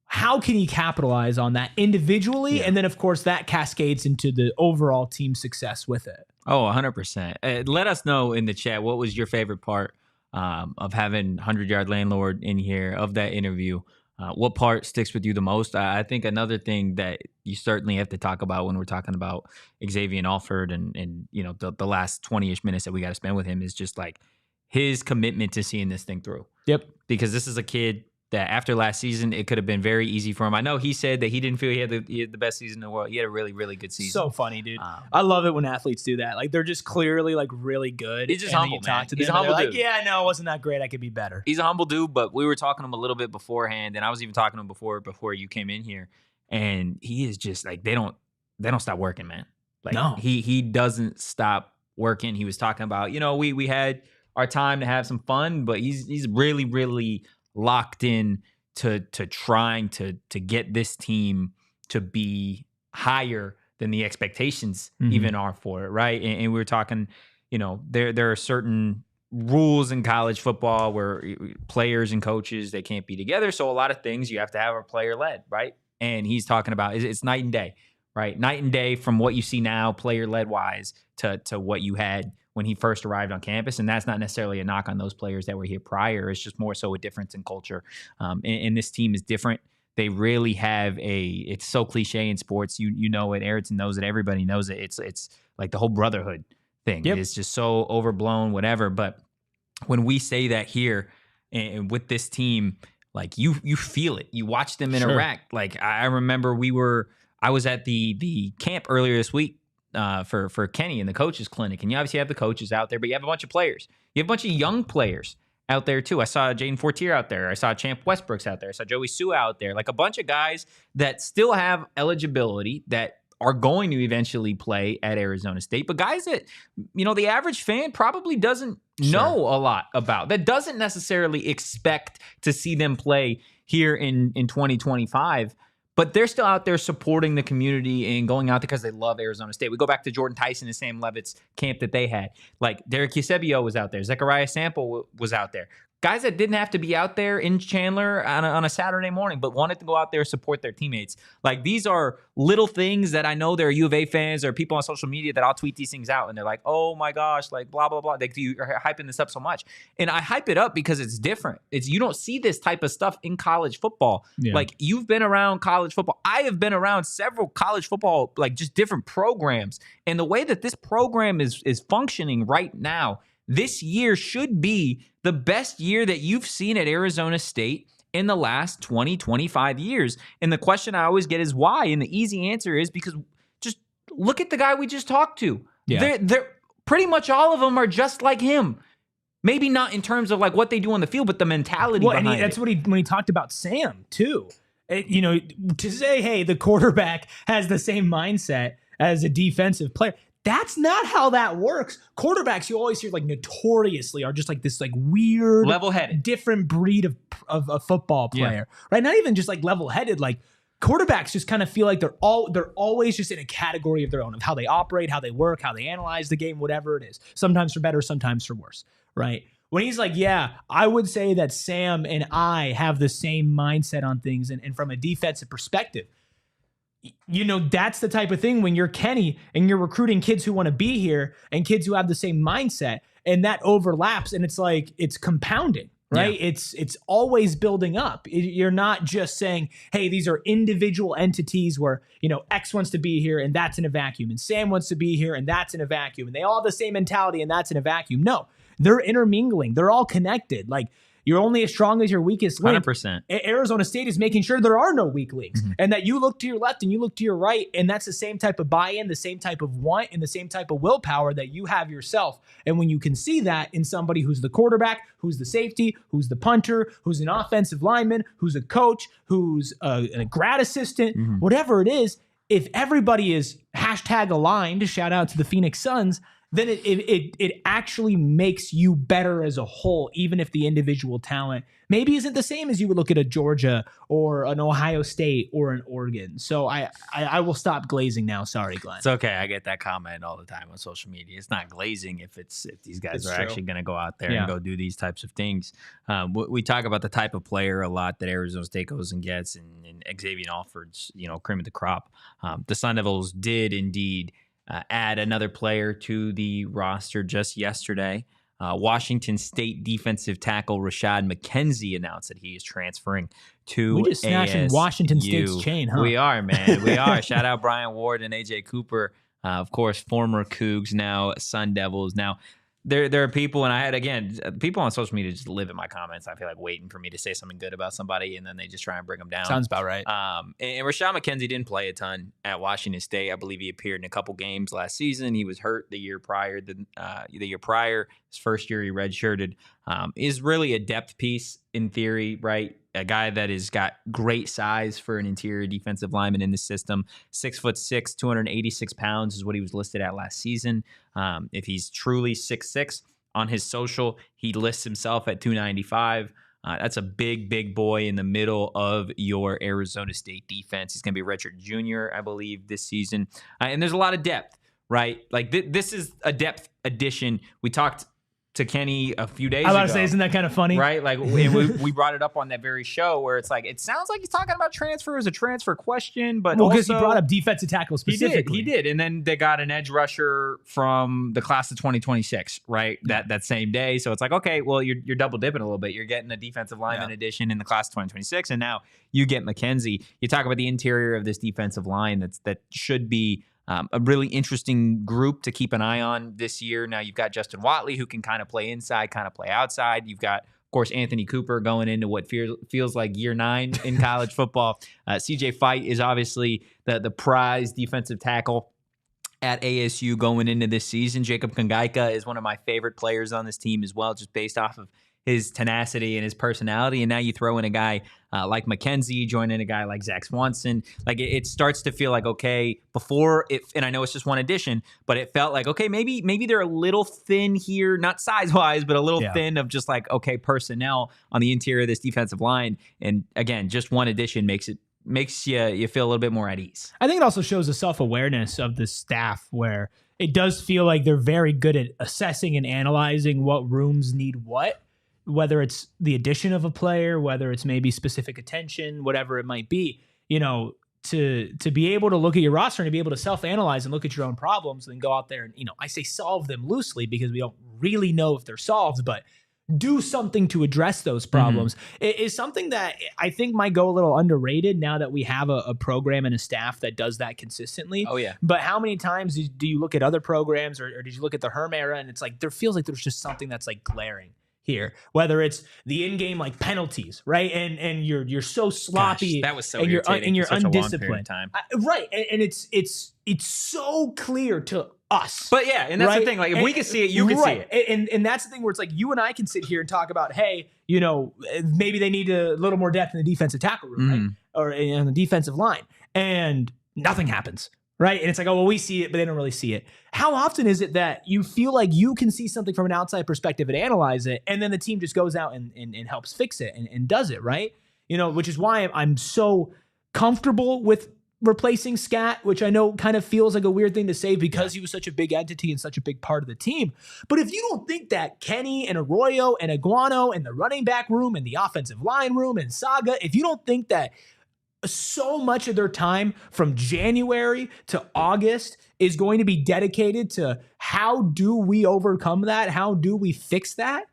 how can he capitalize on that individually? And then, of course, that cascades into the overall team success with it. Oh, 100%. Let us know in the chat, what was your favorite part of having 100-Yard Landlord in here, of that interview? What part sticks with you the most? I think another thing that you certainly have to talk about when we're talking about Xavion Alford and you know, the last 20-ish minutes that we got to spend with him is just, like, his commitment to seeing this thing through. Yep. Because this is a kid that after last season, it could have been very easy for him. I know he said that he didn't feel he had the best season in the world. He had a really, really good season. So funny, dude. I love it when athletes do that. Like, they're just clearly, like, really good. He's just humble, man. He's a humble dude. Like, yeah, no, it wasn't that great. I could be better. He's a humble dude, but we were talking to him a little bit beforehand, and I was even talking to him before you came in here, and he is just, like, they don't stop working, man. Like, no. He doesn't stop working. He was talking about, you know, we had our time to have some fun, but he's really, really locked in to trying to get this team to be higher than the expectations even are for it, right? And we were talking, you know, there are certain rules in college football where players and coaches, they can't be together. So a lot of things you have to have a player-led, right? And he's talking about it's night and day, right? Night and day from what you see now, player-led wise, to what you had when he first arrived on campus. And that's not necessarily a knock on those players that were here prior. It's just more so a difference in culture. And this team is different. They really have it's so cliche in sports. You know it. Ayrton knows it. Everybody knows it. It's like the whole brotherhood thing. Yep. It's just so overblown, whatever. But when we say that here and with this team, like you feel it. You watch them interact. Sure. Like I remember I was at the camp earlier this week for Kenny and the coaches clinic, and you obviously have the coaches out there, but you have a bunch of players. You have a bunch of young players out there too. I saw Jaden Fortier out there. I saw Champ Westbrooks out there. I saw Joey Sue out there. Like a bunch of guys that still have eligibility that are going to eventually play at Arizona State, but guys that, you know, the average fan probably doesn't know a lot about, that doesn't necessarily expect to see them play here in 2025. But they're still out there supporting the community and going out there because they love Arizona State. We go back to Jordan Tyson and Sam Levitt's camp that they had. Like Derek Eusebio was out there. Zechariah Sample was out there. Guys that didn't have to be out there in Chandler on a Saturday morning, but wanted to go out there and support their teammates. Like, these are little things that I know there are U of A fans or people on social media that I'll tweet these things out, and they're like, oh my gosh, like blah, blah, blah. You are hyping this up so much. And I hype it up because it's different. You don't see this type of stuff in college football. Yeah. Like, you've been around college football. I have been around several college football, like just different programs. And the way that this program is functioning right now, this year should be the best year that you've seen at Arizona State in the last 20, 25 years. And the question I always get is why? And the easy answer is because just look at the guy we just talked to. Yeah. They're pretty much all of them are just like him. Maybe not in terms of like what they do on the field, but the mentality behind that's it. What when he talked about Sam too. To say, hey, the quarterback has the same mindset as a defensive player. That's not how that works. Quarterbacks, you always hear like notoriously are just like this like weird, level-headed, different breed of a football player, right? Not even just like level-headed. Like quarterbacks just kind of feel like they're always just in a category of their own of how they operate, how they work, how they analyze the game, whatever it is. Sometimes for better, sometimes for worse, right? When he's like, yeah, I would say that Sam and I have the same mindset on things, and from a defensive perspective. That's the type of thing when you're Kenny and you're recruiting kids who want to be here and kids who have the same mindset, and that overlaps, and it's like it's compounding, right? Yeah. It's always building up. You're not just saying, hey, these are individual entities where X wants to be here and that's in a vacuum, and Sam wants to be here and that's in a vacuum, and they all have the same mentality and that's in a vacuum. No, they're intermingling. They're all connected. Like, you're only as strong as your weakest link. 100%. Arizona State is making sure there are no weak links, and that you look to your left and you look to your right, and that's the same type of buy-in, the same type of want, and the same type of willpower that you have yourself. And when you can see that in somebody who's the quarterback, who's the safety, who's the punter, who's an offensive lineman, who's a coach, who's a grad assistant, whatever it is, if everybody is #aligned, shout out to the Phoenix Suns, then it actually makes you better as a whole, even if the individual talent maybe isn't the same as you would look at a Georgia or an Ohio State or an Oregon. So I will stop glazing now. Sorry, Glenn. It's okay. I get that comment all the time on social media. It's not glazing if these guys are actually going to go out there and go do these types of things. We talk about the type of player a lot that Arizona State goes and gets, and Xavion Alford's cream of the crop. The Sun Devils did indeed add another player to the roster just yesterday. Washington State defensive tackle Rashad McKenzie announced that he is transferring to ASU. We just snatching Washington State's chain, huh? We are, man. We are. Shout out Brian Ward and AJ Cooper. Of course, former Cougs, now Sun Devils. Now, there are people, and I had, again, people on social media just live in my comments. I feel like waiting for me to say something good about somebody, and then they just try and bring them down. Sounds about right. And Rashad McKenzie didn't play a ton at Washington State. I believe he appeared in a couple games last season. He was hurt the year prior. His first year he redshirted. Is really a depth piece in theory, right? A guy that has got great size for an interior defensive lineman in the system. 6'6", 286 pounds is what he was listed at last season. If he's truly 6'6", on his social, he lists himself at 295. That's a big boy in the middle of your Arizona State defense. He's going to be a redshirt junior, I believe, this season. And there's a lot of depth, right? Like this is a depth addition. We talked to Kenny a few days ago. I was about to say, isn't that kind of funny? Right? Like we brought it up on that very show where it's like, it sounds like he's talking about transfer as a transfer question, but because he brought up defensive tackle specifically. He did. And then they got an edge rusher from the class of 2026, right? That same day. So it's like, okay, well, you're double dipping a little bit. You're getting a defensive lineman edition in the class of 2026, and now you get McKenzie. You talk about the interior of this defensive line that should be a really interesting group to keep an eye on this year. Now you've got Justin Watley, who can kind of play inside, kind of play outside. You've got, of course, Anthony Cooper going into what feels like year 9 in college football. CJ Fight is obviously the prize defensive tackle at ASU going into this season. Jacob Kongaika is one of my favorite players on this team as well, just based off of his tenacity and his personality. And now you throw in a guy like McKenzie, join in a guy like Zach Swanson. Like it starts to feel like, okay, and I know it's just one addition, but it felt like, okay, maybe they're a little thin here, not size-wise, but a little thin of just like, okay, personnel on the interior of this defensive line. And again, just one addition makes you feel a little bit more at ease. I think it also shows a self-awareness of the staff where it does feel like they're very good at assessing and analyzing what rooms need what. Whether it's the addition of a player, whether it's maybe specific attention, whatever it might be, to be able to look at your roster and to be able to self-analyze and look at your own problems and then go out there and, I say solve them loosely because we don't really know if they're solved, but do something to address those problems is something that I think might go a little underrated now that we have a program and a staff that does that consistently. Oh, yeah. But how many times do you look at other programs or did you look at the Herm era and it's like there feels like there's just something that's like glaring here, whether it's the in-game like penalties, right? And you're so sloppy. Gosh, that was so and irritating you're for such undisciplined. A long period of time. Right. And it's so clear to us. But yeah, and that's the thing. Like if we can see it, you can see it. And that's the thing where it's like you and I can sit here and talk about, hey, maybe they need a little more depth in the defensive tackle room, right? or on the defensive line, and nothing happens. Right. And it's like, oh, well, we see it, but they don't really see it. How often is it that you feel like you can see something from an outside perspective and analyze it, and then the team just goes out and helps fix it and does it, right? Which is why I'm so comfortable with replacing Scat, which I know kind of feels like a weird thing to say because he was such a big entity and such a big part of the team. But if you don't think that Kenny and Arroyo and Iguano and the running back room and the offensive line room and Saga, if you don't think that so much of their time from January to August is going to be dedicated to how do we overcome that? How do we fix that?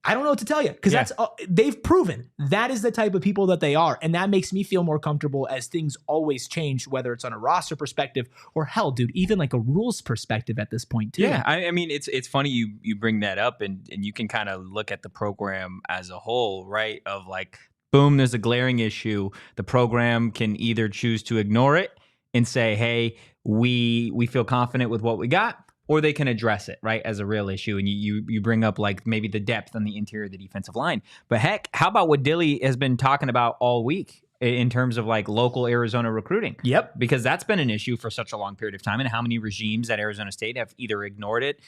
I don't know what to tell you, because that's they've proven that is the type of people that they are. And that makes me feel more comfortable as things always change, whether it's on a roster perspective or hell, dude, even like a rules perspective at this point too. Yeah. I mean, it's funny you bring that up, and you can kind of look at the program as a whole, right? Of like, boom, there's a glaring issue. The program can either choose to ignore it and say, hey, we feel confident with what we got, or they can address it, right, as a real issue. And you bring up like maybe the depth on the interior of the defensive line. But heck, how about what Dilly has been talking about all week in terms of like local Arizona recruiting? Yep. Because that's been an issue for such a long period of time, and how many regimes at Arizona State have either ignored it,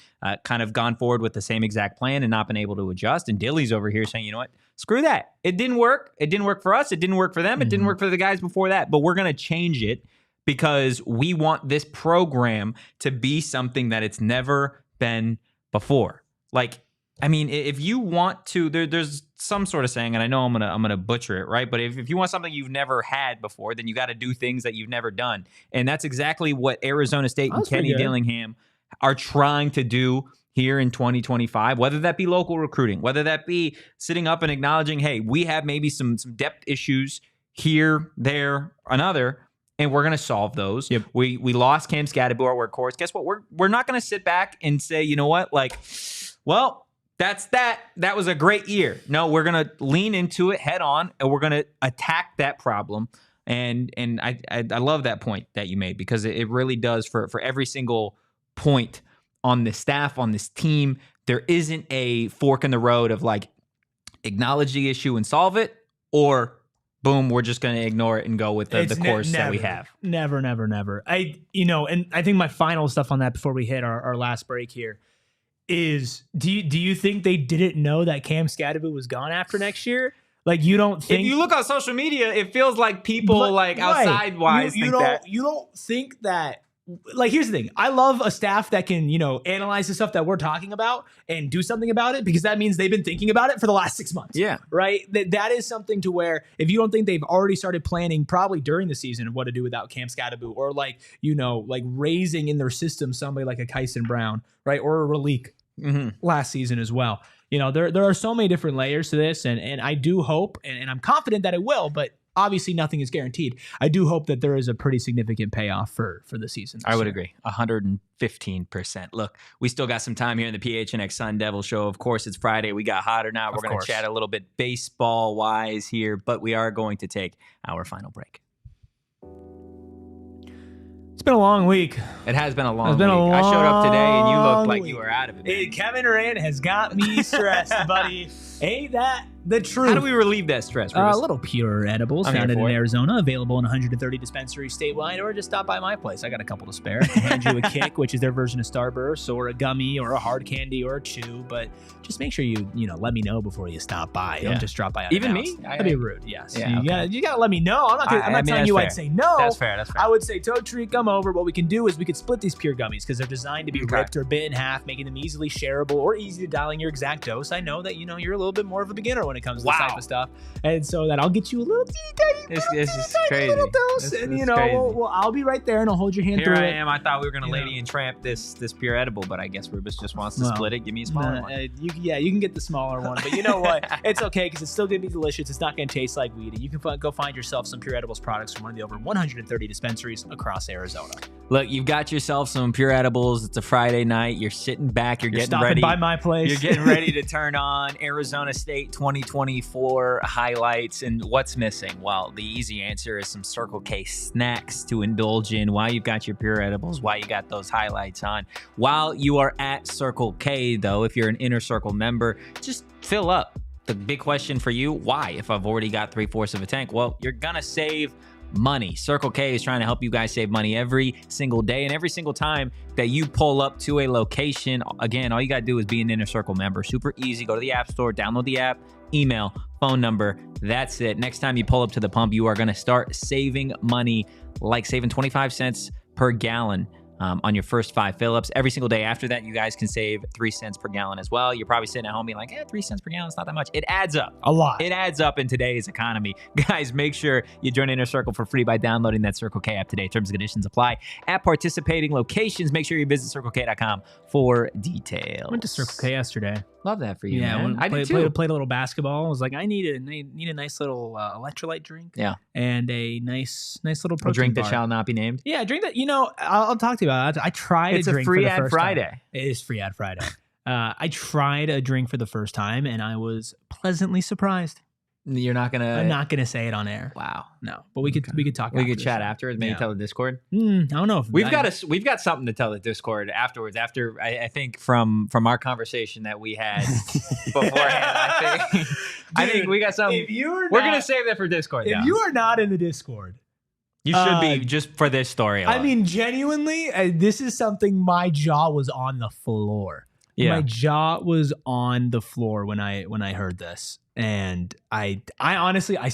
kind of gone forward with the same exact plan and not been able to adjust. And Dilly's over here saying, you know what? Screw that. It didn't work. It didn't work for us. It didn't work for them. It didn't work for the guys before that. But we're going to change it because we want this program to be something that it's never been before. Like, I mean, if you want to, there's some sort of saying, and I know I'm gonna butcher it, right? But if you want something you've never had before, then you got to do things that you've never done. And that's exactly what Arizona State and Kenny Dillingham are trying to do here in 2025, whether that be local recruiting, whether that be sitting up and acknowledging, hey, we have maybe some depth issues here, there, another, and we're going to solve those. Yep. We lost Cam Scadaboo, our workhorse. Guess what? We're not going to sit back and say, you know what, like, well, that's that. That was a great year. No, we're going to lean into it head on, and we're going to attack that problem. And I love that point that you made, because it really does for every single point on this staff, on this team. There isn't a fork in the road of like, acknowledge the issue and solve it, or boom, we're just going to ignore it and go with the course that we have. Never. And I think my final stuff on that before we hit our last break here is, do you think they didn't know that Cam Scadaboo was gone after next year? Like, you don't think... If you look on social media, it feels like people outside-wise think that. You don't think that... Like, here's the thing. I love a staff that can, analyze the stuff that we're talking about and do something about it, because that means they've been thinking about it for the last 6 months. Yeah. Right? That is something to where, if you don't think they've already started planning probably during the season of what to do without Cam Scadaboo, or like raising in their system somebody like a Kyson Brown, right? Or a Raleek last season as well. There are so many different layers to this, and I do hope, and I'm confident that it will, but obviously nothing is guaranteed. I do hope that there is a pretty significant payoff for the season. I would agree. 115%. Look, we still got some time here in the PHNX Sun Devils show. Of course, it's Friday. We got hot or not. We're going to chat a little bit baseball-wise here, but we are going to take our final break. It's been a long week. It has been a long week. I showed up today and you looked like you were out of it. Hey, Kevin Durant has got me stressed, buddy. Ain't that the truth? How do we relieve that stress? Little Pure Edibles founded in Arizona, available in 130 dispensaries statewide, or just stop by my place. I got a couple to spare. I can hand you a Kick, which is their version of Starburst, or a gummy, or a hard candy, or a chew. But just make sure you let me know before you stop by. Don't just drop by. Even me? That'd be rude. Yes. Yeah, you gotta let me know. I'm not telling you I'd say no. That's fair. I would say, Totri, come over. What we can do is we could split these Pure gummies, because they're designed to be ripped or bit in half, making them easily shareable or easy to dial in your exact dose. I know that you're a little bit more of a beginner when it comes to this type of stuff, and so that I'll get you a little teeny tiny little dose, and I'll be right there and I'll hold your hand through it. Here I am. I thought we were gonna lady and tramp this Pure Edible, but I guess Rubus just wants to split it. Give me a smaller one. You can get the smaller one, but you know what? It's okay, because it's still gonna be delicious. It's not gonna taste like weed, and you can go find yourself some Pure Edibles products from one of the over 130 dispensaries across Arizona. Look, you've got yourself some Pure Edibles. It's a Friday night. You're sitting back. You're getting ready. By my place. You're getting ready to turn on Arizona State 2024 highlights. And what's missing? Well, the easy answer is some Circle K snacks to indulge in while you've got your Pure Edibles, while you got those highlights on. While you are at Circle K, though, if you're an Inner Circle member, just fill up. the big question for you, why? If I've already got 3/4 of a tank, well, you're going to save money. Circle K is trying to help you guys save money every single day, and every single time that you pull up to a location. Again, all you got to do is be an Inner Circle member. Super easy. Go to the App Store, download the app, email, phone number. That's it. Next time you pull up to the pump, you are going to start saving money, like saving 25 cents per gallon on your first 5 fill-ups. Every single day after that, you guys can save 3 cents per gallon as well. You're probably sitting at home being like, 3 cents per gallon is not that much. It adds up. A lot. It adds up in today's economy. Guys, make sure you join Inner Circle for free by downloading that Circle K app today. Terms and conditions apply. At participating locations, make sure you visit CircleK.com for details. I went to Circle K yesterday. Love that for you, Yeah, man. I did too. Played a little basketball. I was like, I need a nice little electrolyte drink. Yeah. And a nice little A protein drink that bar. shall not be named. Yeah, drink that. I'll talk to you about it. I tried It's a a drink free for the ad first Friday. time. It is free ad Friday. I tried a drink for the first time, and I was pleasantly surprised. You're not gonna. I'm not gonna say it on air. Wow. No, but we could talk. We after could the chat show. afterwards. Maybe Yeah. tell the Discord. I don't know. If We've got something to tell the Discord afterwards. After I think from our conversation that we had beforehand, I think we got something. We're gonna save that for Discord. If now. you are not in the Discord, You should be just for this story alone. I mean, genuinely, this is something my jaw was on the floor. Yeah. My jaw was on the floor when I heard this, and I honestly I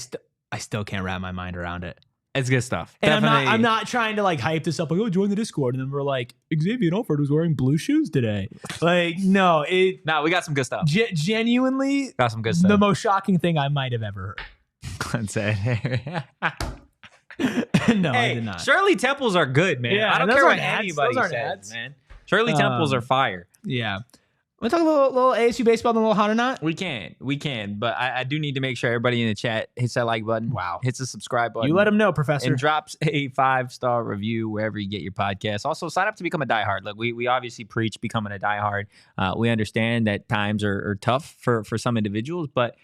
still can't wrap my mind around it. It's good stuff. And Definitely. I'm not trying to like hype this up, like, oh, join the Discord, and then we're like, Xavion Alford was wearing blue shoes today. Like, no, we got some good stuff. Genuinely Got some good stuff. the most shocking thing I might have ever Let's say. heard. No, I did not. Shirley Temples are good, man. Yeah, I don't those care what aren't ads. anybody Those aren't says, ads. man. Shirley Temples are fire. Yeah. Want to talk a little ASU baseball, then a little hot or not? We can, but I do need to make sure everybody in the chat hits that like button. Wow. Hits the subscribe button. You let them know, Professor. And drops a 5-star review wherever you get your podcast. Also, sign up to become a diehard. Look, we obviously preach becoming a diehard. We understand that times are tough for some individuals, but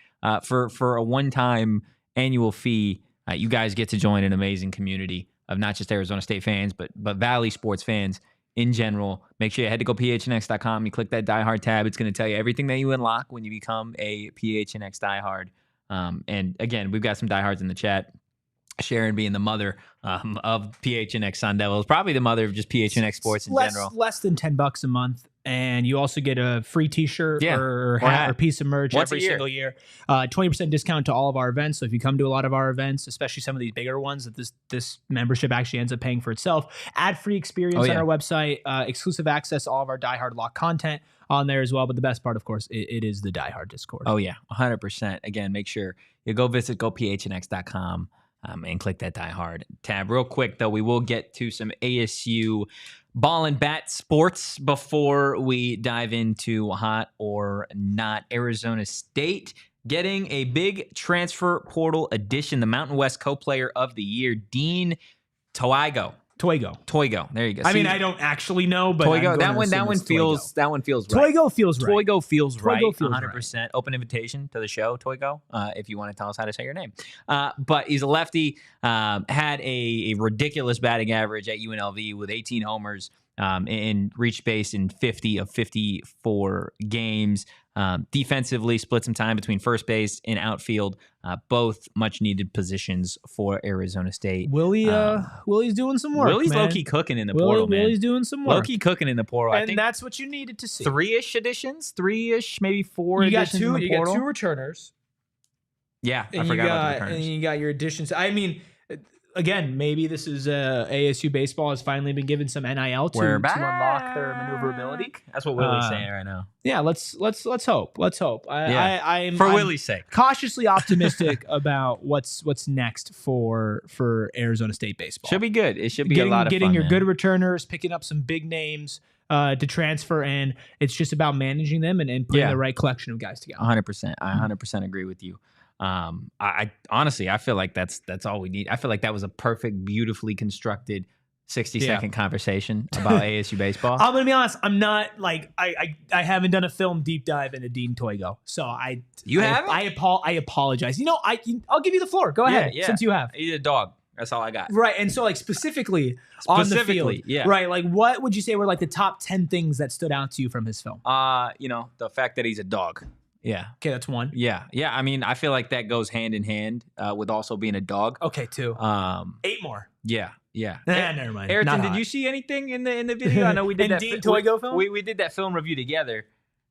for a one-time annual fee, you guys get to join an amazing community of not just Arizona State fans, but Valley sports fans in general. Make sure you head to go PHNX.com. You click that diehard tab. It's going to tell you everything that you unlock when you become a PHNX diehard. And again, we've got some diehards in the chat. Sharon being the mother of PHNX Sun Devils, probably the mother of just PHNX sports in general. Less than $10 a month. And you also get a free t-shirt or hat or piece of merch Once a every year. single year. 20% discount to all of our events. So if you come to a lot of our events, especially some of these bigger ones that this membership actually ends up paying for itself, ad-free experience on our website, exclusive access to all of our Die Hard Lock content on there as well. But the best part, of course, it is the Die Hard Discord. Oh, yeah, 100%. Again, make sure you go visit gophnx.com and click that Die Hard tab. Real quick, though, we will get to some ASU ball and bat sports before we dive into hot or not. Arizona State getting a big transfer portal addition. The Mountain West Co-Player of the Year, Dean Toigo. There you go. I mean, I don't actually know, but Toigo. That one feels right. Toigo feels right. Toigo feels right. Toigo feels 100%. Right. Open invitation to the show, Toigo, if you want to tell us how to say your name. But he's a lefty. Had a ridiculous batting average at UNLV with 18 homers. And reached base in 50 of 54 games. Defensively, split some time between first base and outfield, both much needed positions for Arizona State. Willie's doing some work. Willie's man. low-key cooking in the portal, man. Willie's doing some work. Low-key cooking in the portal. And I think that's what you needed to see. 3-ish additions, maybe 4 additions in the You got portal. 2 returners. Yeah, I forgot about the returns. And you got your additions. I mean, again, maybe this is ASU baseball has finally been given some NIL to unlock their maneuverability. That's what Willie's saying right now. Yeah, let's hope. Let's hope. I'm Willie's sake, cautiously optimistic about what's next for Arizona State baseball. Should be good. It should be a lot of fun. Getting your good returners, picking up some big names to transfer, and it's just about managing them and putting the right collection of guys together. 100%. I 100% agree with you. I honestly, I feel like that's all we need. I feel like that was a perfect, beautifully constructed 60-second conversation about ASU baseball. I'm gonna be honest. I'm not like I haven't done a film deep dive into Dean Toigo, so I apologize. I'll give you the floor. Go ahead, since you have. He's a dog. That's all I got. Right, and so like specifically on the field, right? Like, what would you say were like the top 10 things that stood out to you from his film? The fact that he's a dog. Yeah. Okay, that's one. Yeah. I mean, I feel like that goes hand in hand with also being a dog. Okay, two. 8 more. Yeah. Never mind. Ayrton, Not did hot. you see anything in the video? I know we did that. Indeed, Toygo film? We did that film review together.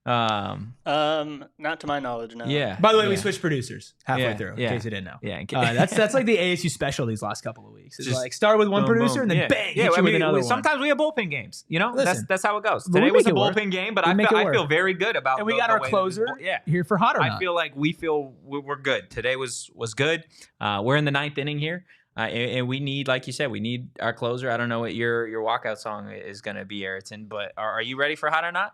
Not to my knowledge, no. Yeah. By the way, we switched producers halfway through, yeah. in case you didn't know. Yeah. That's like the ASU special these last couple of weeks. It's Just like start with one boom, producer boom. and then bang, Yeah, hit you with another one. sometimes we have bullpen games. You know, Listen, that's how it goes. but we Today was a make it work. bullpen game, but We I make it work. feel very good about. And we the got our way that closer here for Hot or Not. I feel like we're good. Today was good. We're in the 9th inning here. And we need, like you said, we need our closer. I don't know what your walkout song is going to be, Ayrton, but are you ready for Hot or Not?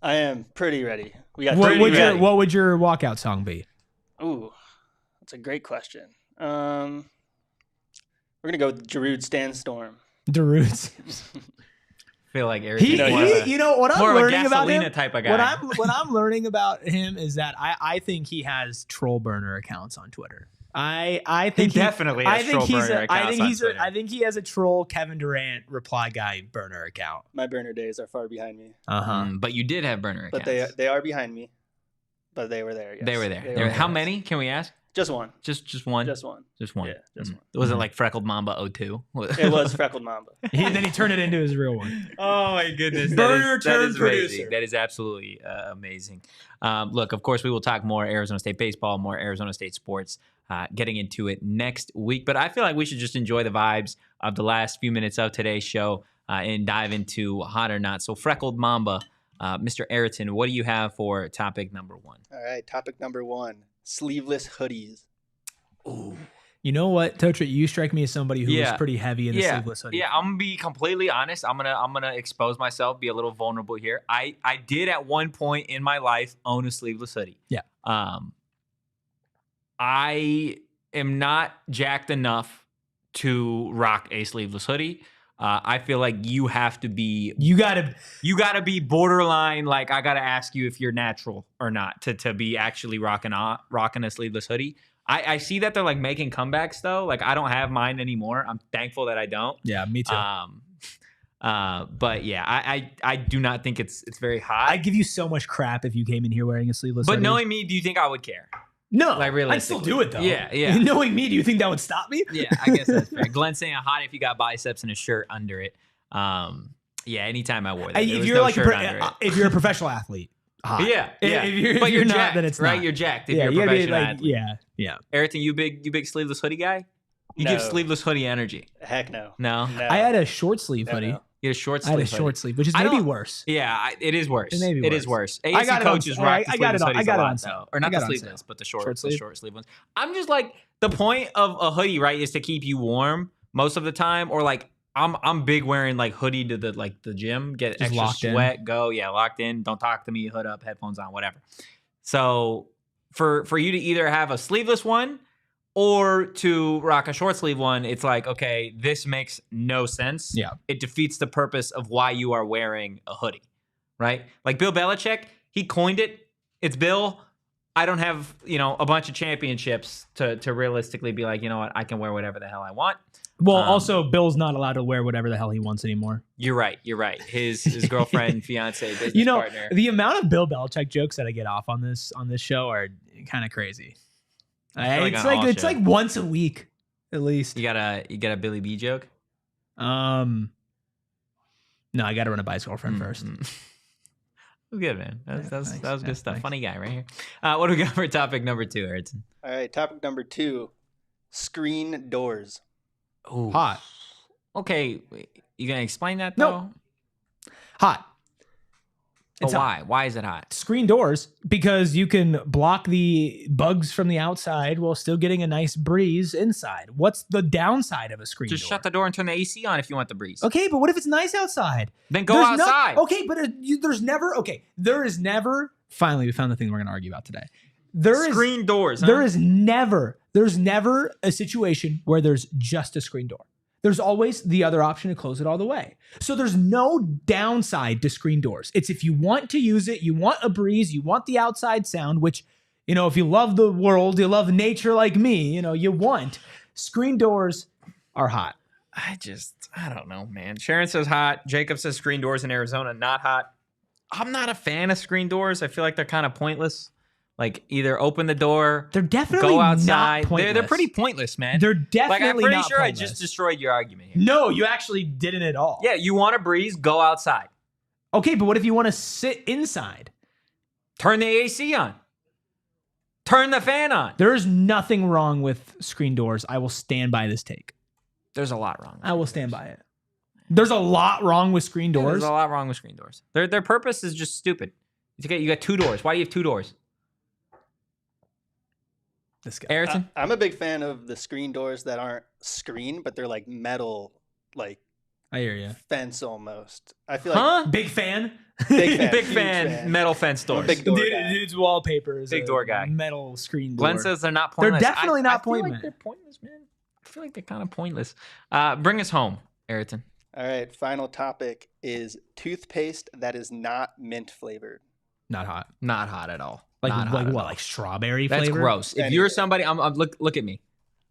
I am pretty ready. We got what would your walkout song be? Ooh, that's a great question. We're gonna go with Giroud Sandstorm. Darude's. I feel like Erik. You know what I'm learning about him? Type of guy. What I'm learning about him is that I think he has troll burner accounts on Twitter. I think he definitely has troll burner accounts on Twitter. I think he has a troll Kevin Durant reply guy burner account. My burner days are far behind me. But you did have burner accounts. But they are behind me. But they were there. Yes. They were there. How many? Can we ask? Just one. Just one. Just one. Just one. Yeah, just one. Was it like Freckled Mamba 02? It was Freckled Mamba. Then he turned it into his real one. Oh my goodness! Burner turned amazing. producer. That is absolutely amazing. Look, of course, we will talk more Arizona State baseball, more Arizona State sports. Getting into it next week, but I feel like we should just enjoy the vibes of the last few minutes of today's show and dive into Hot or Not. So, Freckled Mamba, Mr. Ayrton, what do you have for topic number 1? All right, topic number 1: sleeveless hoodies. Ooh. You know what, Totri, you strike me as somebody who is pretty heavy in the sleeveless hoodie. Yeah, I'm gonna be completely honest. I'm gonna expose myself, be a little vulnerable here. I did at one point in my life own a sleeveless hoodie. Yeah. I am not jacked enough to rock a sleeveless hoodie. I feel like you have to be. You gotta be borderline. Like I gotta ask you if you're natural or not to be actually rocking a sleeveless hoodie. I see that they're like making comebacks though. Like I don't have mine anymore. I'm thankful that I don't. Yeah, me too. But yeah, I do not think it's very hot. I'd give you so much crap if you came in here wearing a sleeveless hoodie. But knowing me, do you think I would care? No, like really, I'd still do it though. Yeah. Knowing me, do you think that would stop me? Yeah, I guess that's fair. Glenn saying hot if you got biceps and a shirt under it. Yeah, anytime I wore that. If you're if you're a professional athlete, hot. Yeah. If you're not, jacked, then it's right. not. You're jacked if you're a professional athlete. Yeah. Ayrton, you big sleeveless hoodie guy? You give sleeveless hoodie energy. Heck no. No. I had a short sleeve hoodie. No. You had a short sleeve. I had a short sleeve, which is maybe worse. Yeah, it is worse. It is worse. I got ASU coaches rock the sleeveless hoodies a lot, though. Or not the sleeveless, but the short sleeve ones. I'm just like, the point of a hoodie, right, is to keep you warm most of the time. Or like, I'm big wearing like hoodie to the gym, get just extra sweat, go, locked in. Don't talk to me, hood up, headphones on, whatever. So for you to either have a sleeveless one or to rock a short sleeve one, it's like, okay, this makes no sense. Yeah. It defeats the purpose of why you are wearing a hoodie, right? Like Bill Belichick, he coined it. It's Bill. I don't have, a bunch of championships to realistically be like, you know what, I can wear whatever the hell I want. Well, also, Bill's not allowed to wear whatever the hell he wants anymore. You're right. His girlfriend, fiance, business partner. The amount of Bill Belichick jokes that I get off on this show are kind of crazy. It's like once a week, at least. You got a Billy B joke? No, I got to run a by his girlfriend first. Good, man. That was good stuff. Thanks. Funny guy right here. What do we got for topic number 2, Ayrton? All right, topic number 2: screen doors. Ooh. Hot. Okay, you gonna explain that though? No. Hot. But why? Why is it hot? Screen doors, because you can block the bugs from the outside while still getting a nice breeze inside. What's the downside of a screen door? Just shut the door and turn the AC on if you want the breeze. Okay, but what if it's nice outside? Then go outside. There is never. Finally, we found the thing we're going to argue about today. Screen doors. Huh? There's never a situation where there's just a screen door. There's always the other option to close it all the way. So there's no downside to screen doors. It's if you want to use it, you want a breeze, you want the outside sound, which, if you love the world, you love nature like me, you want. Screen doors are hot. I don't know, man. Sharon says hot. Jacob says screen doors in Arizona, not hot. I'm not a fan of screen doors. I feel like they're kind of pointless. Like either open the door, They're definitely go outside. not pointless. They're pretty pointless, man. They're like definitely I'm pretty not sure pointless. I just destroyed your argument here. No, you actually didn't at all. Yeah, you want a breeze, go outside. Okay, but what if you want to sit inside? Turn the AC on. Turn the fan on. There's nothing wrong with screen doors. I will stand by this take. There's a lot wrong. I will stand by it. There's a lot wrong with screen Yeah, doors. there's a lot wrong with screen doors. Their purpose is just stupid. You got 2 doors. Why do you have 2 doors? This guy. Ayrton? I'm a big fan of the screen doors that aren't screen, but they're like metal, like I hear you. fence almost. I feel Huh? Big fan. Big fan. Big Huge fan. fan. Metal fence I'm a doors. big door Dude, guy. dude's wallpaper is Big a door guy. metal screen door. Glenn says they're not They're pointless. definitely not I feel pointless. like they're pointless, man. I feel like they're kind of pointless. Bring us home, Ayrton. All right, final topic is toothpaste that is not mint flavored. Not hot. Not hot at all. Like Not hot like at what? all. Like strawberry That's flavor? gross. If Anything. you're somebody, look at me.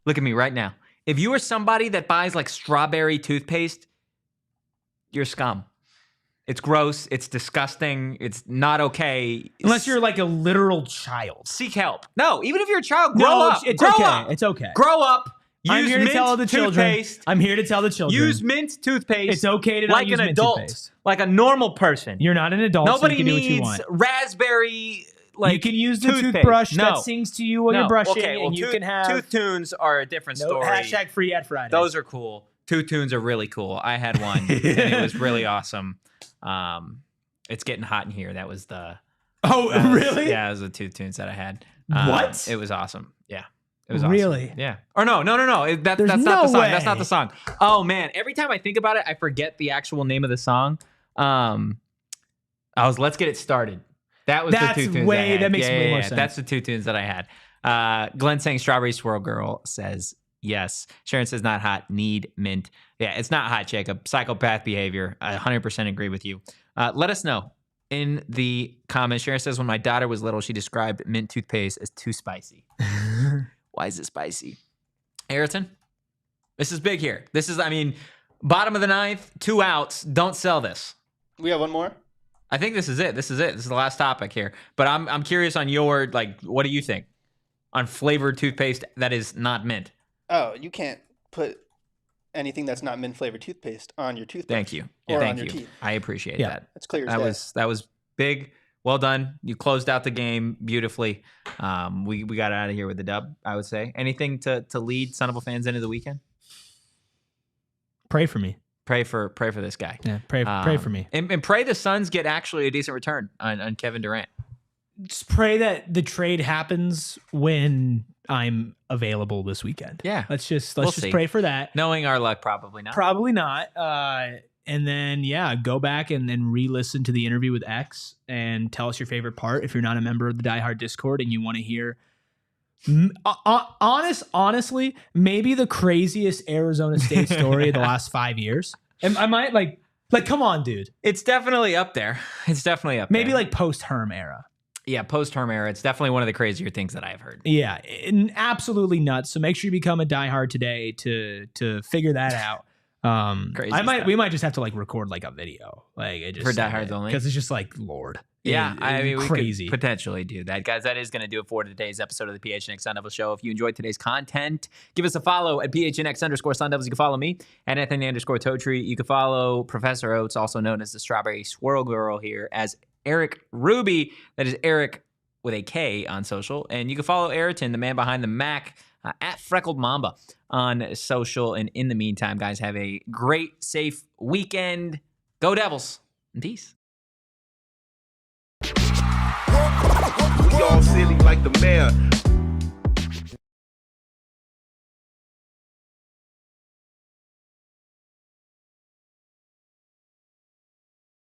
Look at me right now. If you are somebody that buys like strawberry toothpaste, you're scum. It's gross. It's disgusting. It's not okay. Unless you're like a literal child. Seek help. No, even if you're a child, grow No, up. it's grow okay. up. It's okay. Grow up. Use I'm here to mint tell the children. toothpaste. I'm here to tell the children. Use mint toothpaste. It's okay to not like use an mint adult, toothpaste. like a normal person. You're not an adult. Nobody so you can do what you needs want. raspberry. Like you can use the toothpaste. toothbrush No. that sings to you while you're brushing, Okay, well, and you tooth, can have tooth tunes are a different no, story. hashtag free ad Friday. Those are cool. Tooth tunes are really cool. I had one, and it was really awesome. It's getting hot in here. That was the. Oh, really? Yeah, it was the tooth tunes that I had. What? It was awesome. Yeah. It was awesome. Really? Yeah. Or no. That's There's not no the song. way. That's not the song. Oh man, every time I think about it, I forget the actual name of the song. Let's Get It Started. That was That's the two tunes way- I had. that makes way more sense. That's the 2 tunes that I had. Glenn saying Strawberry Swirl Girl says yes. Sharon says not hot. Need mint. Yeah, it's not hot, Jacob. Psychopath behavior. I 100% agree with you. Let us know in the comments. Sharon says when my daughter was little, she described mint toothpaste as too spicy. Why is it spicy? Ayrton, this is big here. This is, bottom of the 9th, 2 outs. Don't sell this. We have one more. I think this is it. This is the last topic here. But I'm curious on your, what do you think on flavored toothpaste that is not mint? Oh, you can't put anything that's not mint flavored toothpaste on your toothpaste. Thank you. Or Thank on your you. teeth. I appreciate Yeah. that. That's clear as day. That was big. Well done. You closed out the game beautifully. We got out of here with the dub, I would say. Anything to lead Son of a fans into the weekend? Pray for me. Pray for this guy. Yeah, pray for me. And pray the Suns get actually a decent return on Kevin Durant. Just pray that the trade happens when I'm available this weekend. Yeah. Let's just see. pray for that. Knowing our luck, probably not. Probably not. And then, go back and re-listen to the interview with X and tell us your favorite part if you're not a member of the Die Hard Discord and you want to hear, honestly, maybe the craziest Arizona State story of the last 5 years. And I might, come on, dude. It's definitely up there. Maybe post-Herm era. Yeah, post-Herm era. It's definitely one of the crazier things that I've heard. Yeah, absolutely nuts. So make sure you become a Die Hard today to figure that out. Crazy we might just have to record a video For diehards only? because it's just Lord. Yeah, we crazy. could potentially do that. Guys, that is going to do it for today's episode of the PHNX Sun Devils Show. If you enjoyed today's content, give us a follow at PHNX_Sun Devils. You can follow me at Anthony_Totri. You can follow Professor Oates, also known as the Strawberry Swirl Girl here, as Erik Ruby. That is Erik with a K on social. And you can follow Ayrton, the man behind the Mac, at Freckled Mamba on social. And in the meantime, guys, have a great, safe weekend. Go Devils. And peace. We all silly like the mayor.